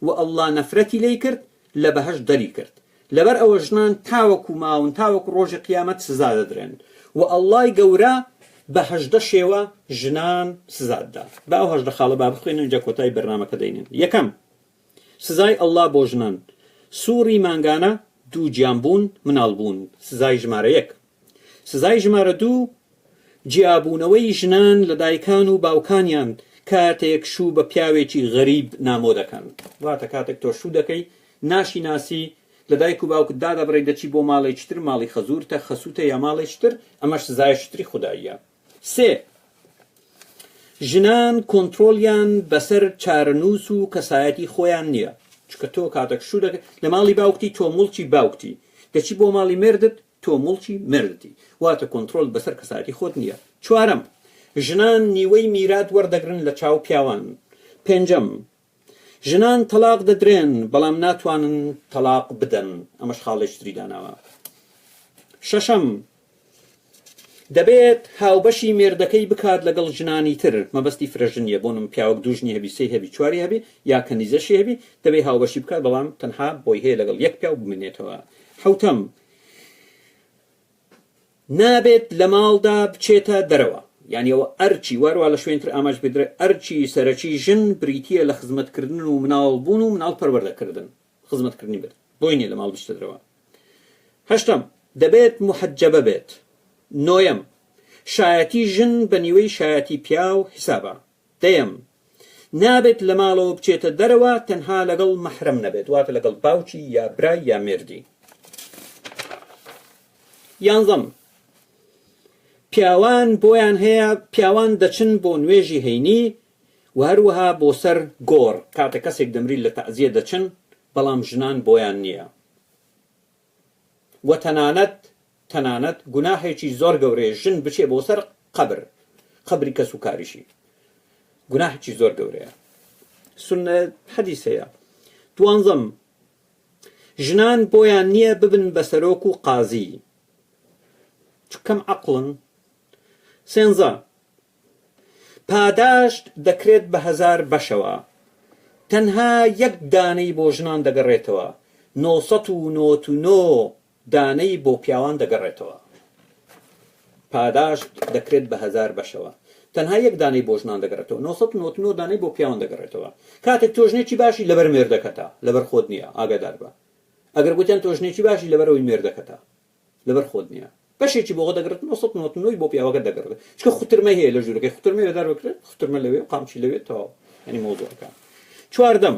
و ئەڵڵا نەفرەتی لێی کرد لە بەهەشت دەری کرد لەبەر ئەوە ژنان تاوەکو ماون تاوەکو ڕۆژی قیامەت سزا دەدرێن و ئەڵڵای گەورە بە هەژدە شێوە ژنان سزاددا با ئەو هەژدە خاڵە با بخوێنن اینجا کۆتایی بەرنامەکە دەینن یەکەم سزای ئەڵڵا بۆ ژنان سووڕی مانگانە دوو گیانبوون مناڵبوون سزای ژمارە یەک سزای ژمارە دوو جیابوونەوەی ژنان لە دایکان و باوکانیان کاتێک شوو بە پیاوێکی غەریب نامۆ دەکەن واتە کاتێک تۆ شوو دەکەی ناشی ناسی لە دایک و باوکت دادەبڕی دەچی بۆ ماڵێکی تر ماڵی خەزوورتە خەسووتە یا ماڵێکی تر ئەمەش سزایەکی تری خوداییە سێ ژنان کۆنترۆلیان بەسەر چارەنووس و کەسایەتی خۆیان نییە چکە تۆ کاتێک شوو دەکەی لە ماڵی باوکتی تۆ موڵکی باوکتی دەچی بۆ ماڵی مێردت تۆ موڵکی مێردتی واتە کۆنترۆل بەسەر کەسایەتی خۆت نییە چوارەم ژنان نیوەی میرات وەردەگرن لە چاو پیاوان پێنجەم ژنان تەلاق دەدرێن بەڵام ناتوانن تەلاق بدەن ئەمەش خاڵێکی تری داناوە شەشەم دەبێت هاوبەشی مێردەکەی بکات لەگەڵ ژنانی تر مەبەستی فرەژن نیە بۆ نم پیاوەک دوو ژنی هەبی سێی هەبی چواری هەبی یا کەنیزەشی هەبی دەبێت هاوبەشی بکات بەڵام تەنها بۆی هەیە لەگەڵ یەک پیاو بمێنێتەوە حەوتەم نابێت لە ماڵدا بچێتە دەرەوە یعنی ئەوە ئەرچی واروا لە شوێنتر ئاماژ بدرێ ئەرچی سەرەکی ژن بریتیە لە خزمەتکردن و مناڵبوون و مناڵ پەروەردەکردن خزمەتکردنی بێت بۆی نیە لە ماڵ بچێتە دەرەوە هەشتم دەبێت محەجەبە بێت نۆیەم شایەتی ژن بە نیوەی شایەتی پیاو حیسابە دەیەم نابێت لە ماڵەوە بچێتە دەرەوە تەنها لەگەڵ مەحرەم نەبێت واتە لەگەڵ باوکی یا برای یا مێردی یانزەم پیاوان بۆیان هەیە پیاوان دەچن بۆ نوێژی هەینی و هەروەها بۆ سەر گۆڕ کاتە کەسێک دەمری لە تەعزیە دەچن بەڵام ژنان بۆیان نییە و تەنانەت گوناحێکی زۆر گەورەیە ژن بچێ بۆ سەر قەبری کەس و کاریشی گوناحێکی زۆر گەورەیە سوننە حەدیث هەیە دوانزەم ژنان بۆیان نییە ببن بە سەرۆک و قازی کەم عەقڵن سێنزە پاداشت دەکرێت بە 1000 بەشەوە تەنها یەک دانەی بۆ ژنان دەگەڕێتەوە 999 دانەی بۆ پیاوان دەگەڕێتەوە پاداش دەکرێت بە 1000 بەشەوە تەنها یەک دانەی بۆ ژنان دەگەڕێتەوە 999 دانەی بۆ پیاوان دەگەڕێتەوە کاتێک تۆژنێکی باشی لەبەر مێردەکەتە لەبەر خۆت نییە ئاگادار بە ئەگەر گوتیان تۆژنێکی باشی لەبەرەوەی مێردەکەتە لەبەر خۆت نییە بەشێکی بۆ دەگرێت 999 بۆ پیاوەکە دەگەڕێت چکە خوترمە هەیە لە ژوورەکەی خوترمە بەدار بکرێت خوترمە لەوێ قامچی لەوێت تەواو ینی مۆزوعەکە چواردەم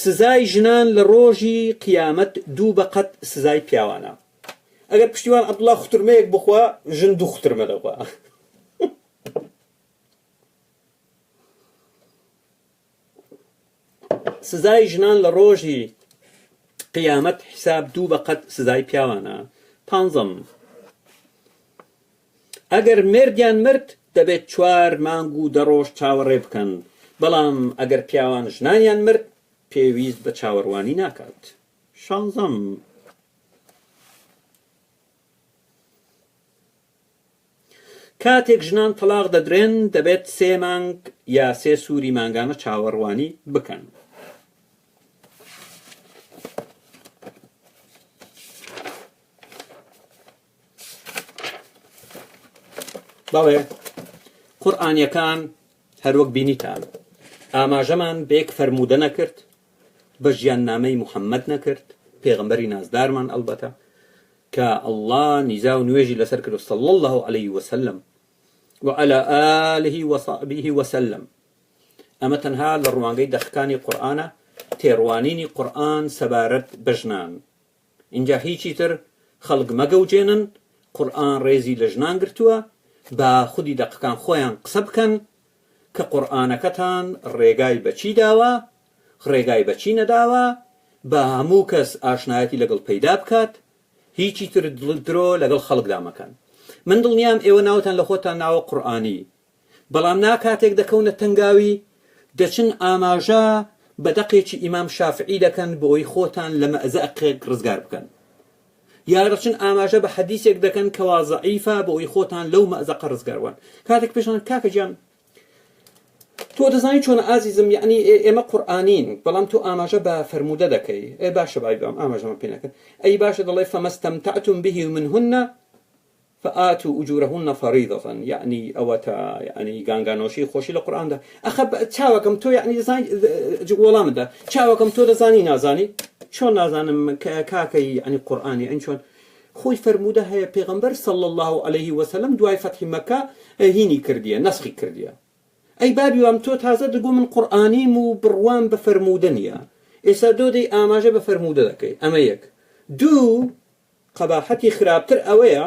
سزای ژنان لە ڕۆژی قیامەت دوو بەقەت سزای پیاوانە ئەگەر پشتیوان عەبدوڵڵا خوترمەیەک بخوا ژن دوو خوترمە دەخوا سزای ژنان لە ڕۆژی قیامەت حساب دوو بەقەت سزای پیاوانە پانزەم ئەگەر مردیان مرد دەبێت 4 مانگ و 10 ڕۆژ چاوەڕێ بکەن بەڵام ئەگەر پیاوان ژنانیان مرد پێویست بە چاوەڕوانی ناکات شانزەم کاتێک ژنان تەلاق دەدرێن دەبێت 3 مانگ یا 3 سووری مانگانە چاوەڕوانی بکەن بەڵێ قورئانیەکان هەروەک بینیتان ئاماژەمان بێک فەرموودە نەکرد بە ژیاننامەی محەممەد نەکرد پێغەمبەری نازدارمان ئەلبەتە کە ئەڵڵا نیزا و نوێژی لەسەر کرد صلی الله عليه وسلم وعلى آله وصحبه وسلم ئەمە تەنها لە ڕوانگەی دەخەکانی قورئانە تێڕوانینی قورئان سەبارەت بە ژنان اینجا هیچی تر خەڵک مەگەوجێنن قورئان ڕێزی لە ژنان گرتووە با خودی دەقەکان خۆیان قسە بکەن کە قورئانەکەتان ڕێگای بەچی داوە ڕێگای بەچی نەداوە بە هەموو کەس ئاشنایەتی لەگەڵ پەیدا بکات هیچی تر درۆ لەگەڵ خەڵکدا مەکەن من دڵنیام ئێوە ناوتان لە خۆتان ناوە قورئانی بەڵام ناکاتێک دەکەونە تەنگاوی دەچن ئاماژە بە دەقێکی ئیمام شافعی دەکەن بۆی خۆتان لە مەئزەقێک ڕزگار بکەن یا دەچن ئاماژە بە حەدیثێک دەکەن کەوا زەعیفە بۆی خۆتان لەو مەئزەقە ڕزگاروان کاتێک پێشان کاکە گیان تۆ دەزانی چۆن ئازیزم یعنی ئێمە قورئانین بەڵام تۆ ئاماژە بە فەرموودە دەکەی ئێ باشە بایبام ئاماژەمە پێ نەکەن ئەی باشە دەڵێ فەمەستەمتعتم به منهن فآتوا أجورهن فريضة يعني أو يعني گانگانۆشی خۆشی لە قورئاندا ئەخە چاوەکەم تۆ یعنی دەزانی وەڵامدا چاوەکەم تۆ دەزانی نازانی چۆن نازانم کاکەی ینی قورئانی ئەن چۆن خۆی فەرموودە هەیە پێغەمبەر صلی الله عليه وسلم دوای فەتحی مەکە هینی کردیە نەسخی کردیە ئەی بابی وام تۆ تازە دەگو من قورئانیم و بڕوام بە فەرموودە نییە ئێستا دۆ دەی ئاماژە بە فەرموودە دەکەی ئەمە یەک دوو قەباحەتی خراپتر ئەوەیە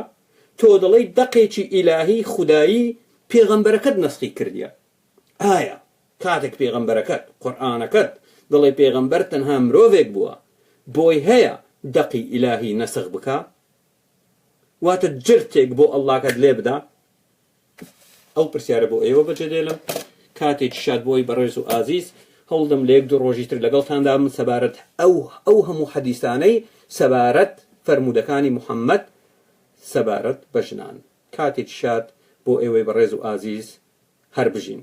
تۆ دەڵێی دەقێکی ئیلاهی خودایی پێغەمبەرەکەت نەسخی کردیە ئایا کاتێک پێغەمبەرەکەت قورئانەکەت دەڵێ پێغەمبەر تەنها مرۆڤێک بووە بۆی هەیە دەقی ئیلاهی نەسخ بکە واتە جرتێک بۆ ئەڵڵاکەت لێ بدا ئەو پرسیارە بۆ ئێوە بەجێدێڵم کاتێکی شاد بۆی بەڕێز و ئازیز هەوڵدەم لە 1-2 ڕۆژی تر لەگەڵتاندا من سەبارەت ئەو هەموو حەدیثانەی سەبارەت فەرموودەکانی محەممەد سەبارەت بە ژنان کاتێکی شاد بۆ ئێوەی بەڕێز و ئازیز هەر بژین